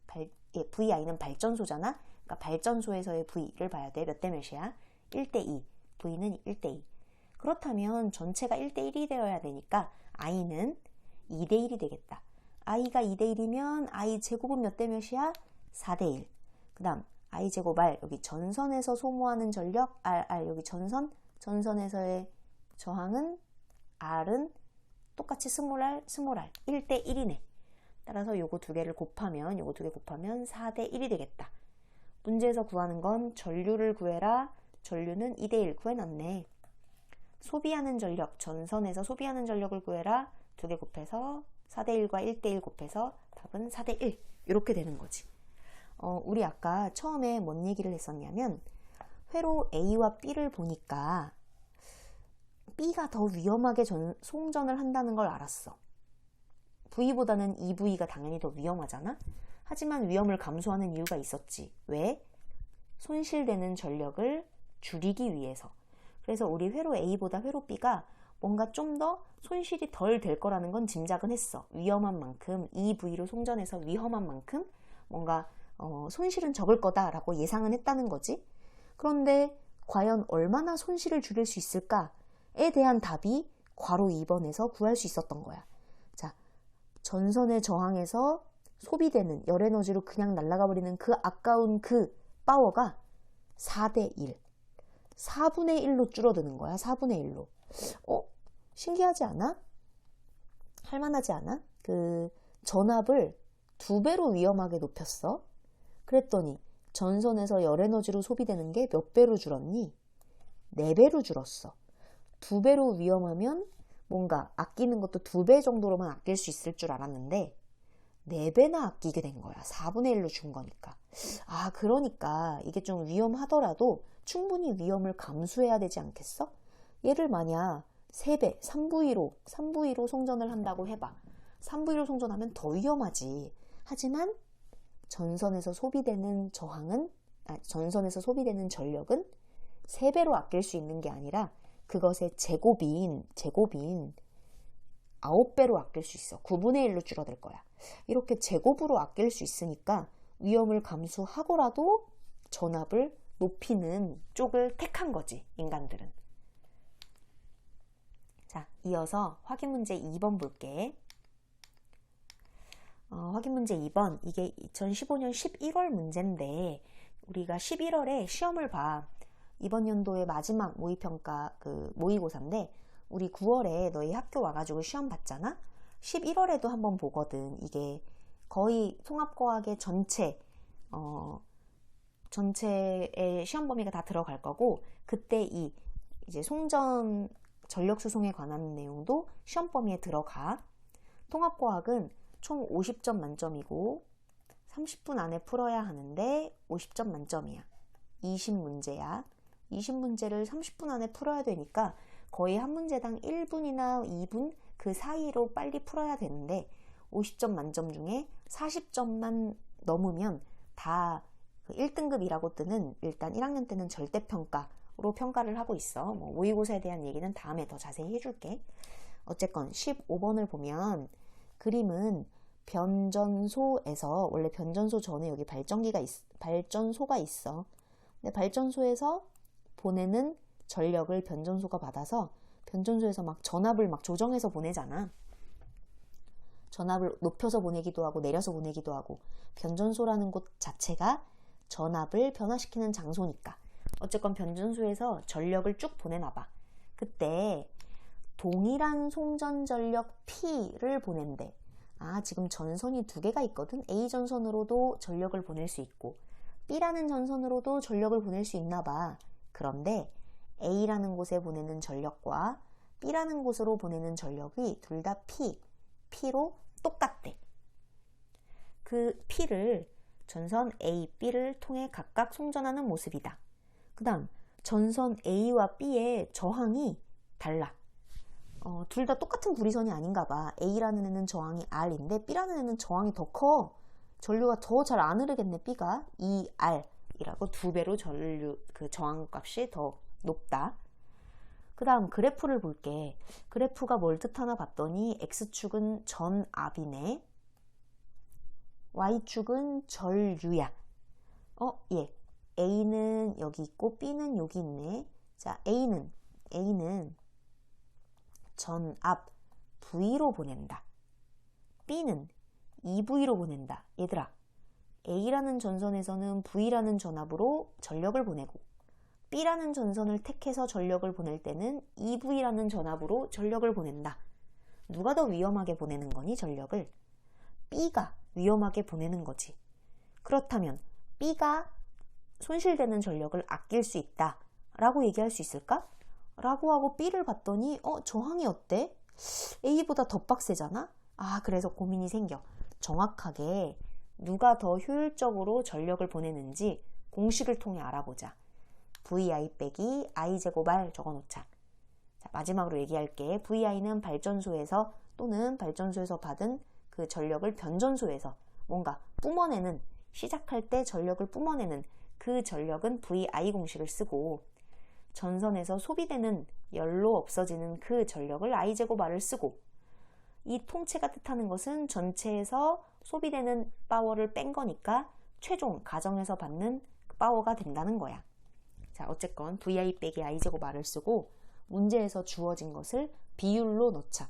VI는 발전소잖아? 그러니까 발전소에서의 V를 봐야 돼. 몇 대 몇이야? 1대 2. V는 1대 2. 그렇다면 전체가 1대 1이 되어야 되니까 I는 2대 1이 되겠다. I가 2대 1이면 I 제곱은 몇 대 몇이야? 4대 1. 그 다음 I 제곱 R, 여기 전선에서 소모하는 전력 R, 여기 전선에서의 저항은 R은 똑같이 스몰 r, 1대 1이네. 따라서 요거 두 개를 곱하면, 요거 두 개 곱하면 4대 1이 되겠다. 문제에서 구하는 건 전류를 구해라. 전류는 2대 1 구해놨네. 소비하는 전력, 전선에서 소비하는 전력을 구해라. 두 개 곱해서 4대 1과 1대 1 곱해서 답은 4대 1. 이렇게 되는 거지. 우리 아까 처음에 뭔 얘기를 했었냐면 회로 A와 B를 보니까 B가 더 위험하게 송전을 한다는 걸 알았어. V보다는 EV가 당연히 더 위험하잖아. 하지만 위험을 감수하는 이유가 있었지. 왜? 손실되는 전력을 줄이기 위해서. 그래서 우리 회로 A보다 회로 B가 뭔가 좀 더 손실이 덜 될 거라는 건 짐작은 했어. 위험한 만큼, EV로 송전해서 위험한 만큼 뭔가 손실은 적을 거다라고 예상은 했다는 거지. 그런데 과연 얼마나 손실을 줄일 수 있을까에 대한 답이 괄호 2번에서 구할 수 있었던 거야. 자, 전선의 저항에서 소비되는 열에너지로 그냥 날아가 버리는 그 아까운 그 파워가 4대 1. 4분의 1로 줄어드는 거야. 4분의 1로. 신기하지 않아? 할만하지 않아? 그 전압을 2배로 위험하게 높였어. 그랬더니 전선에서 열에너지로 소비되는 게 몇 배로 줄었니? 4배로 줄었어. 2배로 위험하면 뭔가 아끼는 것도 2배 정도로만 아낄 수 있을 줄 알았는데 4배나 아끼게 된 거야. 4분의 1로 준 거니까. 그러니까 이게 좀 위험하더라도 충분히 위험을 감수해야 되지 않겠어? 얘를 만약 3배, 3V로 송전을 한다고 해봐. 3V로 송전하면 더 위험하지. 하지만 전선에서 소비되는 전선에서 소비되는 전력은 3배로 아낄 수 있는 게 아니라 그것의 제곱인 9배로 아낄 수 있어. 9분의 1로 줄어들 거야. 이렇게 제곱으로 아낄 수 있으니까 위험을 감수하고라도 전압을 높이는 쪽을 택한 거지, 인간들은. 자, 이어서 확인 문제 2번 볼게. 확인 문제 2번, 이게 2015년 11월 문제인데 우리가 11월에 시험을 봐. 이번 연도의 마지막 모의평가 모의고사인데 우리 9월에 너희 학교 와가지고 시험 봤잖아? 11월에도 한번 보거든. 이게 거의 통합과학의 전체의 시험 범위가 다 들어갈 거고, 그때 이제 송전 전력 수송에 관한 내용도 시험 범위에 들어가. 통합과학은 총 50점 만점이고 30분 안에 풀어야 하는데 50점 만점이야. 20문제야. 20문제를 30분 안에 풀어야 되니까 거의 한 문제당 1분이나 2분 그 사이로 빨리 풀어야 되는데 50점 만점 중에 40점만 넘으면 다 1등급이라고 뜨는, 일단 1학년 때는 절대평가로 평가를 하고 있어. 모의고사에 대한 얘기는 다음에 더 자세히 해줄게. 어쨌건 15번을 보면 그림은 변전소에서, 원래 변전소 전에 여기 발전소가 있어. 근데 발전소에서 보내는 전력을 변전소가 받아서 변전소에서 막 전압을 막 조정해서 보내잖아. 전압을 높여서 보내기도 하고 내려서 보내기도 하고, 변전소라는 곳 자체가 전압을 변화시키는 장소니까. 어쨌건 변전소에서 전력을 쭉 보내나 봐. 그때 동일한 송전 전력 P를 보낸대. 지금 전선이 2개가 있거든. A 전선으로도 전력을 보낼 수 있고 B라는 전선으로도 전력을 보낼 수 있나 봐. 그런데 A라는 곳에 보내는 전력과 B라는 곳으로 보내는 전력이 둘 다 P로 똑같대. 그 P를 전선 A, B를 통해 각각 송전하는 모습이다. 그 다음 전선 A와 B의 저항이 달라. 둘 다 똑같은 구리선이 아닌가 봐. A라는 애는 저항이 R인데 B라는 애는 저항이 더 커. 전류가 더 잘 안 흐르겠네. B가 2R이라고 2배로 저항값이 더 높다. 그 다음 그래프를 볼게. 그래프가 뭘 뜻하나 봤더니 X축은 전압이네. Y축은 전류야. A는 여기 있고 B는 여기 있네. 자, A는 전압 V로 보낸다. B는 EV로 보낸다. 얘들아, A라는 전선에서는 V라는 전압으로 전력을 보내고 B라는 전선을 택해서 전력을 보낼 때는 EV라는 전압으로 전력을 보낸다. 누가 더 위험하게 보내는 거니, 전력을? B가 위험하게 보내는 거지. 그렇다면 B가 손실되는 전력을 아낄 수 있다 라고 얘기할 수 있을까? 라고 하고 B를 봤더니 저항이 어때? A보다 더 빡세잖아? 그래서 고민이 생겨. 정확하게 누가 더 효율적으로 전력을 보내는지 공식을 통해 알아보자. VI 빼기 I제곱 R 적어놓자. 자, 마지막으로 얘기할게. VI는 발전소에서 또는 발전소에서 받은 그 전력을 변전소에서 뭔가 뿜어내는, 시작할 때 전력을 뿜어내는 그 전력은 VI 공식을 쓰고, 전선에서 소비되는 열로 없어지는 그 전력을 I제곱 R을 쓰고, 이 통째가 뜻하는 것은 전체에서 소비되는 파워를 뺀 거니까 최종 가정에서 받는 파워가 된다는 거야. 자, 어쨌건 VI 빼기 I제곱 R을 쓰고 문제에서 주어진 것을 비율로 넣자.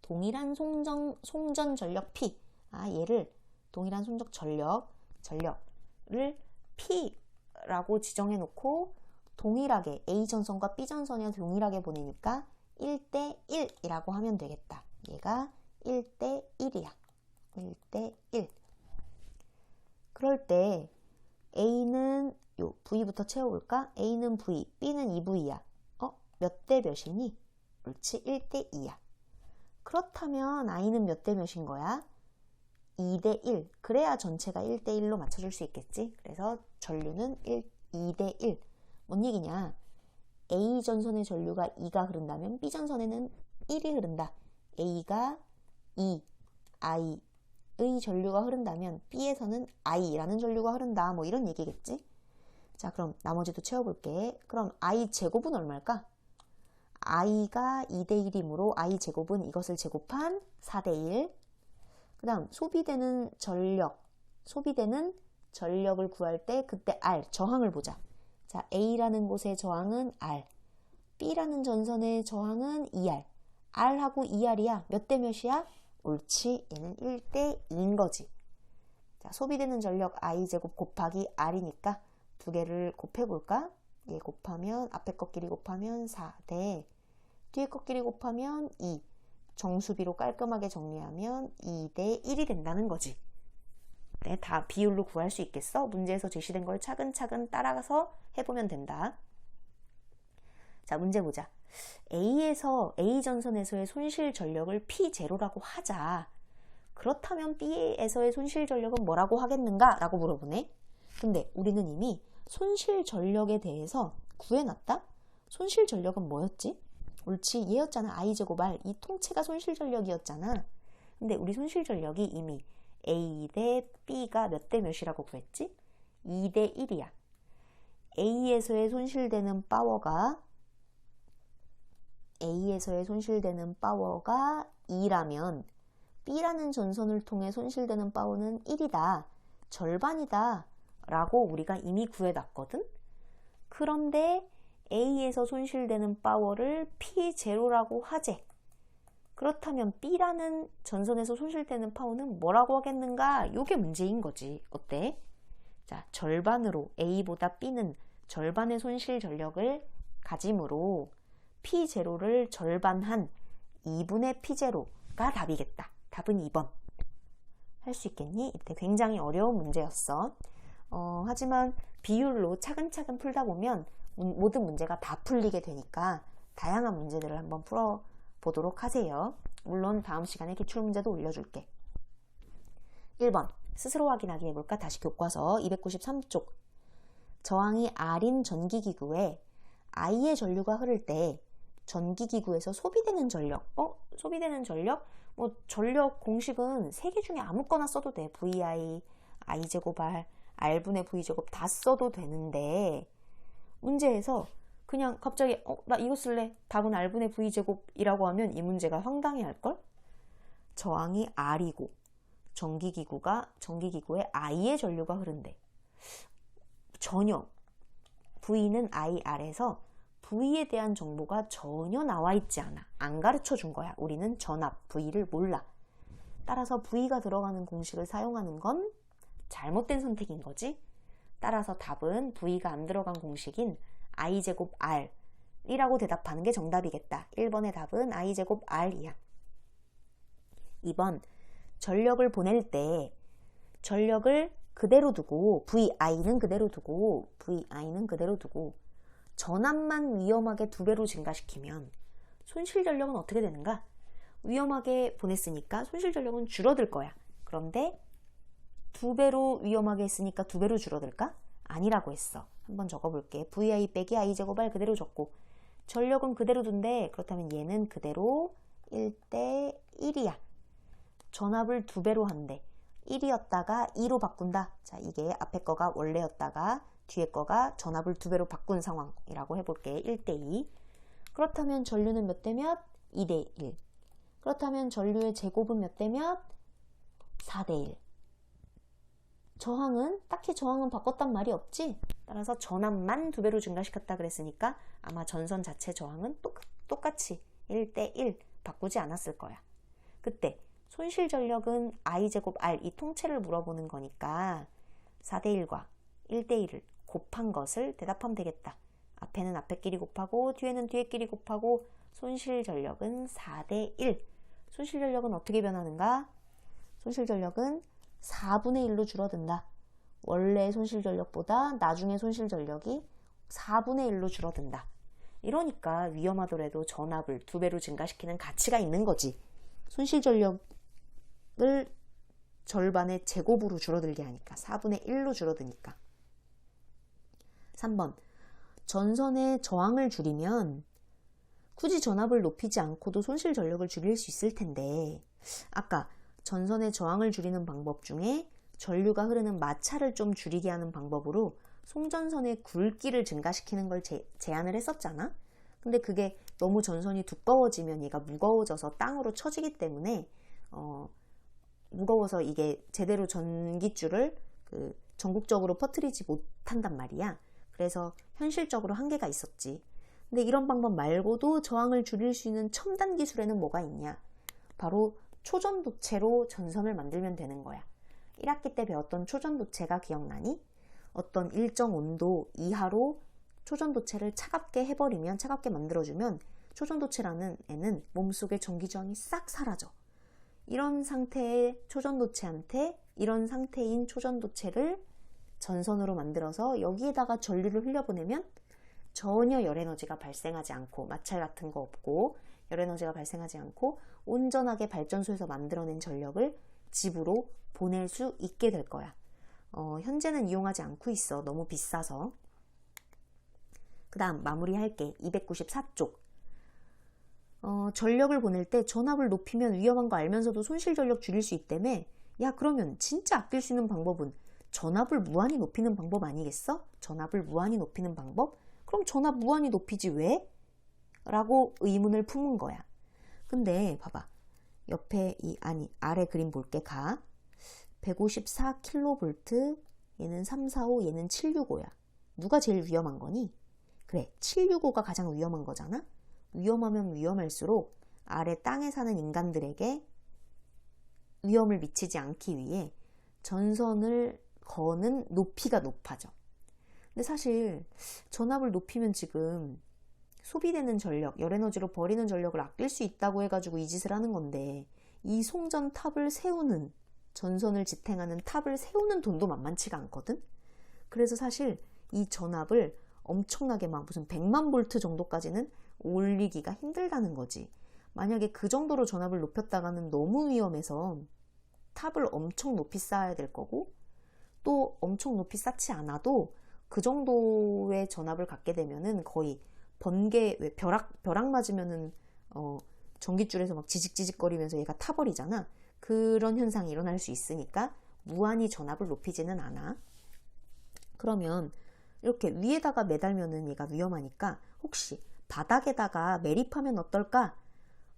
동일한 송전 전력 P. 얘를 동일한 송전 전력을 P라고 지정해 놓고 동일하게 A 전선과 B 전선이 동일하게 보내니까 1대1이라고 하면 되겠다. 얘가 1대1이야. 1대1. 그럴 때 A는 요 V부터 채워볼까? A는 V, B는 2V야. 몇 대 몇이니? 옳지, 1대2야. 그렇다면 I는 몇 대 몇인 거야? 2대1. 그래야 전체가 1대1로 맞춰줄 수 있겠지. 그래서 전류는 2대1. 뭔 얘기냐? A 전선의 전류가 2가 흐른다면 B 전선에는 1이 흐른다. A가 2, I 전류가 흐른다면 B에서는 I라는 전류가 흐른다. 뭐 이런 얘기겠지? 자, 그럼 나머지도 채워볼게. 그럼 I 제곱은 얼마일까? I가 2대 1이므로 I 제곱은 이것을 제곱한 4대 1. 그 다음 소비되는 전력을 구할 때 그때 R, 저항을 보자. 자, A라는 곳의 저항은 R, B라는 전선의 저항은 2R. R하고 2R이야. 몇 대 몇이야? 옳지, 얘는 1대 2인 거지. 자, 소비되는 전력 I제곱 곱하기 R이니까 두 개를 곱해볼까? 얘 곱하면 앞에 것끼리 곱하면 4대 뒤에 것끼리 곱하면 2. 정수비로 깔끔하게 정리하면 2대 1이 된다는 거지. 네, 다 비율로 구할 수 있겠어? 문제에서 제시된 걸 차근차근 따라가서 해보면 된다. 자, 문제 보자. A 전선에서의 손실 전력을 P0라고 하자. 그렇다면 B에서의 손실 전력은 뭐라고 하겠는가? 라고 물어보네. 근데 우리는 이미 손실 전력에 대해서 구해놨다? 손실 전력은 뭐였지? 옳지, 얘였잖아. I제곱 R. 이 통째가 손실 전력이었잖아. 근데 우리 손실 전력이 이미 A 대 B가 몇 대 몇이라고 구했지? 2대 1이야. A에서의 손실되는 파워가 2라면 B라는 전선을 통해 손실되는 파워는 1이다. 절반이다. 라고 우리가 이미 구해놨거든? 그런데 A에서 손실되는 파워를 P0라고 하재. 그렇다면 B라는 전선에서 손실되는 파워는 뭐라고 하겠는가? 요게 문제인 거지. 어때? 자, 절반으로 A보다 B는 절반의 손실 전력을 가지므로 P0를 절반한 2분의 P0가 답이겠다. 답은 2번. 할 수 있겠니? 이때 굉장히 어려운 문제였어. 하지만 비율로 차근차근 풀다 보면 모든 문제가 다 풀리게 되니까 다양한 문제들을 한번 풀어보도록 하세요. 물론 다음 시간에 기출문제도 올려줄게. 1번 스스로 확인하기 해볼까? 다시 교과서 293쪽. 저항이 R인 전기기구에 I의 전류가 흐를 때 전기기구에서 소비되는 전력, 소비되는 전력? 뭐 전력 공식은 세 개 중에 아무거나 써도 돼. VI, I제곱 R, R분의 V제곱 다 써도 되는데 문제에서 그냥 갑자기 나 이거 쓸래. 답은 R분의 V제곱이라고 하면 이 문제가 황당해 할걸? 저항이 R이고 전기기구에 I의 전류가 흐른대. 전혀 V는 IR에서 V에 대한 정보가 전혀 나와 있지 않아. 안 가르쳐 준 거야. 우리는 전압 V를 몰라. 따라서 V가 들어가는 공식을 사용하는 건 잘못된 선택인 거지. 따라서 답은 V가 안 들어간 공식인 I제곱 R이라고 대답하는 게 정답이겠다. 1번의 답은 I제곱 R이야. 2번 전력을 보낼 때 전력을 그대로 두고 VI는 그대로 두고 전압만 위험하게 2배로 증가시키면 손실 전력은 어떻게 되는가? 위험하게 보냈으니까 손실 전력은 줄어들 거야. 그런데 2배로 위험하게 했으니까 2배로 줄어들까? 아니라고 했어. 한번 적어볼게. VI 빼기 I제곱 R 그대로 적고 전력은 그대로 둔데 그렇다면 얘는 그대로 1대 1이야. 전압을 2배로 한대. 1이었다가 2로 바꾼다. 자, 이게 앞에 거가 원래였다가 뒤에 거가 전압을 2배로 바꾼 상황이라고 해볼게. 1대 2. 그렇다면 전류는 몇 대 몇? 2대 1. 그렇다면 전류의 제곱은 몇 대 몇? 4대 1. 딱히 저항은 바꿨단 말이 없지? 따라서 전압만 2배로 증가시켰다 그랬으니까 아마 전선 자체 저항은 똑같이 1대 1 바꾸지 않았을 거야. 그때 손실 전력은 I제곱 R 이 통째를 물어보는 거니까 4대 1과 1대 1을 곱한 것을 대답하면 되겠다. 앞에는 앞에끼리 곱하고 뒤에는 뒤에끼리 곱하고 손실 전력은 4대 1. 손실 전력은 어떻게 변하는가? 손실 전력은 4분의 1로 줄어든다. 원래 손실 전력보다 나중에 손실 전력이 4분의 1로 줄어든다. 이러니까 위험하더라도 전압을 2배로 증가시키는 가치가 있는 거지. 손실 전력을 절반의 제곱으로 줄어들게 하니까 4분의 1로 줄어드니까. 3번 전선의 저항을 줄이면 굳이 전압을 높이지 않고도 손실 전력을 줄일 수 있을 텐데 아까 전선의 저항을 줄이는 방법 중에 전류가 흐르는 마찰을 좀 줄이게 하는 방법으로 송전선의 굵기를 증가시키는 걸 제안을 했었잖아. 근데 그게 너무 전선이 두꺼워지면 얘가 무거워져서 땅으로 쳐지기 때문에 무거워서 이게 제대로 전기줄을 전국적으로 퍼뜨리지 못한단 말이야. 그래서 현실적으로 한계가 있었지. 근데 이런 방법 말고도 저항을 줄일 수 있는 첨단 기술에는 뭐가 있냐? 바로 초전도체로 전선을 만들면 되는 거야. 1학기 때 배웠던 초전도체가 기억나니? 어떤 일정 온도 이하로 초전도체를 차갑게 해버리면, 차갑게 만들어주면 초전도체라는 애는 몸속의 전기저항이 싹 사라져. 이런 상태의 초전도체한테 이런 상태인 초전도체를 전선으로 만들어서 여기에다가 전류를 흘려보내면 전혀 열에너지가 발생하지 않고, 마찰 같은 거 없고 열에너지가 발생하지 않고 온전하게 발전소에서 만들어낸 전력을 집으로 보낼 수 있게 될 거야. 현재는 이용하지 않고 있어. 너무 비싸서. 그 다음 마무리할게. 294쪽. 전력을 보낼 때 전압을 높이면 위험한 거 알면서도 손실 전력 줄일 수 있다며. 야, 그러면 진짜 아낄 수 있는 방법은 전압을 무한히 높이는 방법 아니겠어? 전압을 무한히 높이는 방법? 그럼 전압 무한히 높이지 왜? 라고 의문을 품은 거야. 근데 봐봐. 옆에 아래 그림 볼게. 154kV, 얘는 345, 얘는 765야. 누가 제일 위험한 거니? 그래, 765가 가장 위험한 거잖아? 위험하면 위험할수록 아래 땅에 사는 인간들에게 위험을 미치지 않기 위해 전선을 거는 높이가 높아져. 근데 사실 전압을 높이면 지금 소비되는 전력, 열에너지로 버리는 전력을 아낄 수 있다고 해가지고 이 짓을 하는 건데, 이 송전탑을 세우는, 전선을 지탱하는 탑을 세우는 돈도 만만치가 않거든? 그래서 사실 이 전압을 엄청나게 막 무슨 100만 볼트 정도까지는 올리기가 힘들다는 거지. 만약에 그 정도로 전압을 높였다가는 너무 위험해서 탑을 엄청 높이 쌓아야 될 거고, 또 엄청 높이 쌓지 않아도 그 정도의 전압을 갖게 되면은 거의 번개, 왜 벼락 맞으면은 전깃줄에서 막 지직지직거리면서 얘가 타버리잖아. 그런 현상이 일어날 수 있으니까 무한히 전압을 높이지는 않아. 그러면 이렇게 위에다가 매달면은 얘가 위험하니까 혹시 바닥에다가 매립하면 어떨까?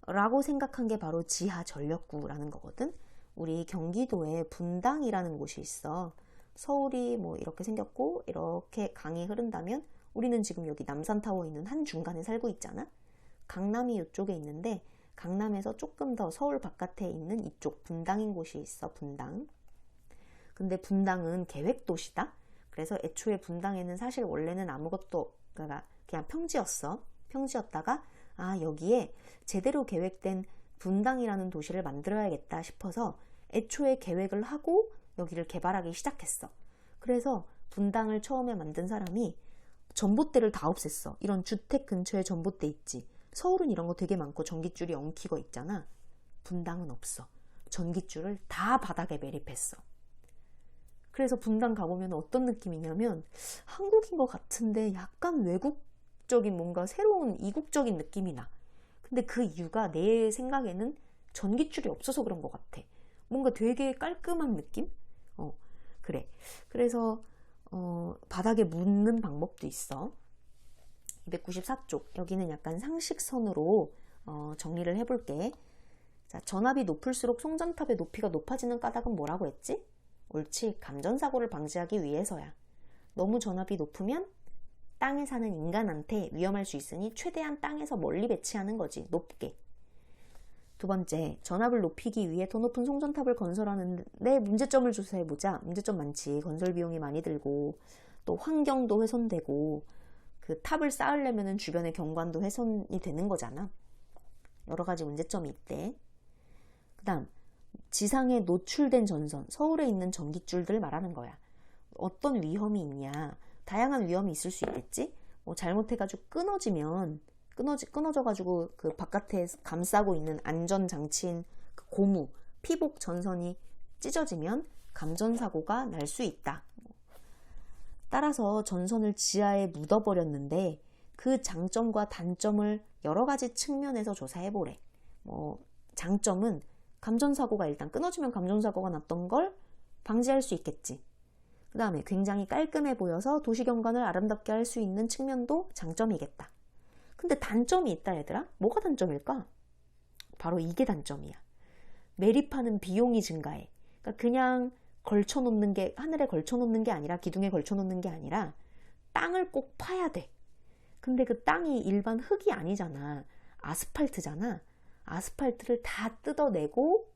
라고 생각한 게 바로 지하 전력구라는 거거든. 우리 경기도에 분당이라는 곳이 있어. 서울이 뭐 이렇게 생겼고 이렇게 강이 흐른다면 우리는 지금 여기 남산타워 있는 한 중간에 살고 있잖아. 강남이 이쪽에 있는데 강남에서 조금 더 서울 바깥에 있는 이쪽 분당인 곳이 있어. 분당. 근데 분당은 계획도시다. 그래서 애초에 분당에는 사실 원래는 아무것도, 그러니까 그냥 평지였어. 평지였다가 여기에 제대로 계획된 분당이라는 도시를 만들어야겠다 싶어서 애초에 계획을 하고 여기를 개발하기 시작했어. 그래서 분당을 처음에 만든 사람이 전봇대를 다 없앴어. 이런 주택 근처에 전봇대 있지. 서울은 이런 거 되게 많고 전깃줄이 엉키고 있잖아. 분당은 없어. 전깃줄을 다 바닥에 매립했어. 그래서 분당 가보면 어떤 느낌이냐면 한국인 것 같은데 약간 외국적인 뭔가 새로운 이국적인 느낌이 나. 근데 그 이유가 내 생각에는 전깃줄이 없어서 그런 것 같아. 뭔가 되게 깔끔한 느낌? 그래. 그래서 바닥에 묻는 방법도 있어. 294쪽. 여기는 약간 상식선으로 정리를 해볼게. 자, 전압이 높을수록 송전탑의 높이가 높아지는 까닭은 뭐라고 했지? 옳지. 감전사고를 방지하기 위해서야. 너무 전압이 높으면 땅에 사는 인간한테 위험할 수 있으니 최대한 땅에서 멀리 배치하는 거지. 높게. 두 번째, 전압을 높이기 위해 더 높은 송전탑을 건설하는데 문제점을 조사해보자. 문제점 많지. 건설 비용이 많이 들고 또 환경도 훼손되고 그 탑을 쌓으려면 주변의 경관도 훼손이 되는 거잖아. 여러 가지 문제점이 있대. 그 다음, 지상에 노출된 전선, 서울에 있는 전깃줄들 말하는 거야. 어떤 위험이 있냐. 다양한 위험이 있을 수 있겠지. 뭐 잘못해가지고 끊어져가지고 그 바깥에 감싸고 있는 안전장치인 그 고무, 피복 전선이 찢어지면 감전사고가 날 수 있다. 따라서 전선을 지하에 묻어버렸는데 그 장점과 단점을 여러 가지 측면에서 조사해보래. 장점은 감전사고가 일단 끊어지면 감전사고가 났던 걸 방지할 수 있겠지. 그 다음에 굉장히 깔끔해 보여서 도시경관을 아름답게 할 수 있는 측면도 장점이겠다. 근데 단점이 있다 얘들아? 뭐가 단점일까? 바로 이게 단점이야. 매립하는 비용이 증가해. 그러니까 그냥 걸쳐놓는 게, 하늘에 걸쳐놓는 게 아니라, 기둥에 걸쳐놓는 게 아니라 땅을 꼭 파야 돼. 근데 그 땅이 일반 흙이 아니잖아. 아스팔트잖아. 아스팔트를 다 뜯어내고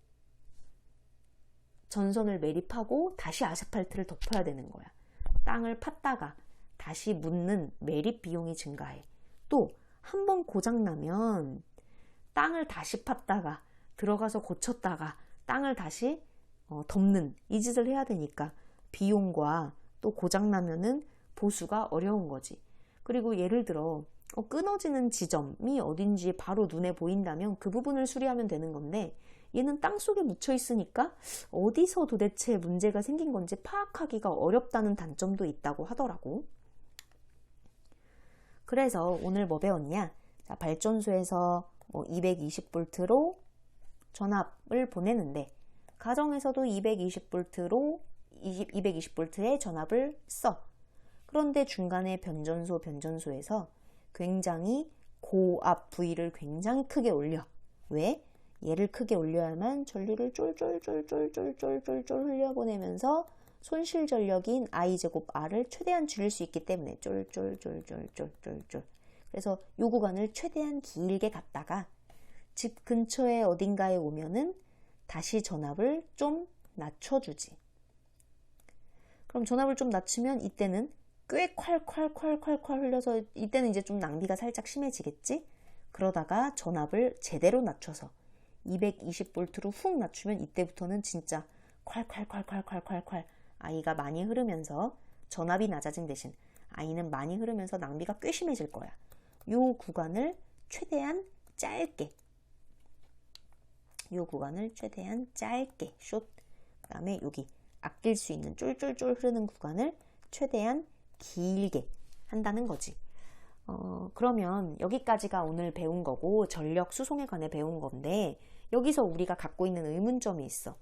전선을 매립하고 다시 아스팔트를 덮어야 되는 거야. 땅을 팠다가 다시 묻는 매립 비용이 증가해. 또 한 번 고장나면 땅을 다시 팠다가 들어가서 고쳤다가 땅을 다시 덮는 이 짓을 해야 되니까 비용과 또 고장나면은 보수가 어려운 거지. 그리고 예를 들어 끊어지는 지점이 어딘지 바로 눈에 보인다면 그 부분을 수리하면 되는 건데, 얘는 땅속에 묻혀 있으니까 어디서 도대체 문제가 생긴 건지 파악하기가 어렵다는 단점도 있다고 하더라고. 그래서 오늘 뭐 배웠냐? 자, 발전소에서 220V로 전압을 보내는데, 가정에서도 220V로 220V의 전압을 써. 그런데 중간에 변전소에서 굉장히 고압 V를 굉장히 크게 올려. 왜? 얘를 크게 올려야만 전류를 쫄쫄쫄쫄쫄쫄쫄쫄 흘려보내면서 손실 전력인 I제곱 R을 최대한 줄일 수 있기 때문에 쫄쫄쫄쫄쫄쫄쫄. 그래서 이 구간을 최대한 길게 갔다가 집 근처에 어딘가에 오면은 다시 전압을 좀 낮춰주지. 그럼 전압을 좀 낮추면 이때는 꽤 콸콸콸콸콸 흘려서 이때는 이제 좀 낭비가 살짝 심해지겠지? 그러다가 전압을 제대로 낮춰서 220V로 훅 낮추면 이때부터는 진짜 콸콸콸콸콸콸콸 아이가 많이 흐르면서 전압이 낮아진 대신 아이는 많이 흐르면서 낭비가 꽤 심해질 거야. 요 구간을 최대한 짧게 숏, 그 다음에 여기 아낄 수 있는 쫄쫄쫄 흐르는 구간을 최대한 길게 한다는 거지. 그러면 여기까지가 오늘 배운 거고 전력 수송에 관해 배운 건데, 여기서 우리가 갖고 있는 의문점이 있어.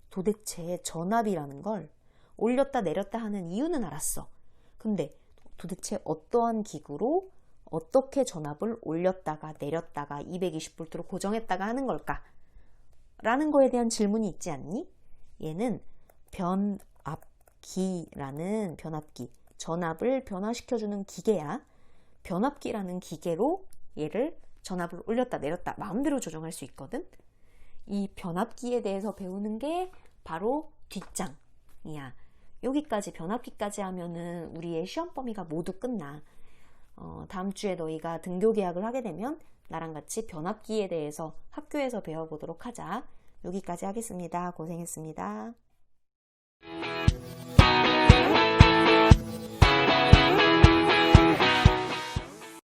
도대체 전압이라는 걸 올렸다 내렸다 하는 이유는 알았어. 근데 도대체 어떠한 기구로 어떻게 전압을 올렸다가 내렸다가 220V로 고정했다가 하는 걸까? 라는 거에 대한 질문이 있지 않니? 얘는 변압기라는 전압을 변화시켜주는 기계야. 변압기라는 기계로 얘를 전압을 올렸다 내렸다 마음대로 조정할 수 있거든. 이 변압기에 대해서 배우는 게 바로 뒷장이야. 여기까지 변압기까지 하면은 우리의 시험 범위가 모두 끝나. 다음 주에 너희가 등교 계약을 하게 되면 나랑 같이 변압기에 대해서 학교에서 배워보도록 하자. 여기까지 하겠습니다. 고생했습니다.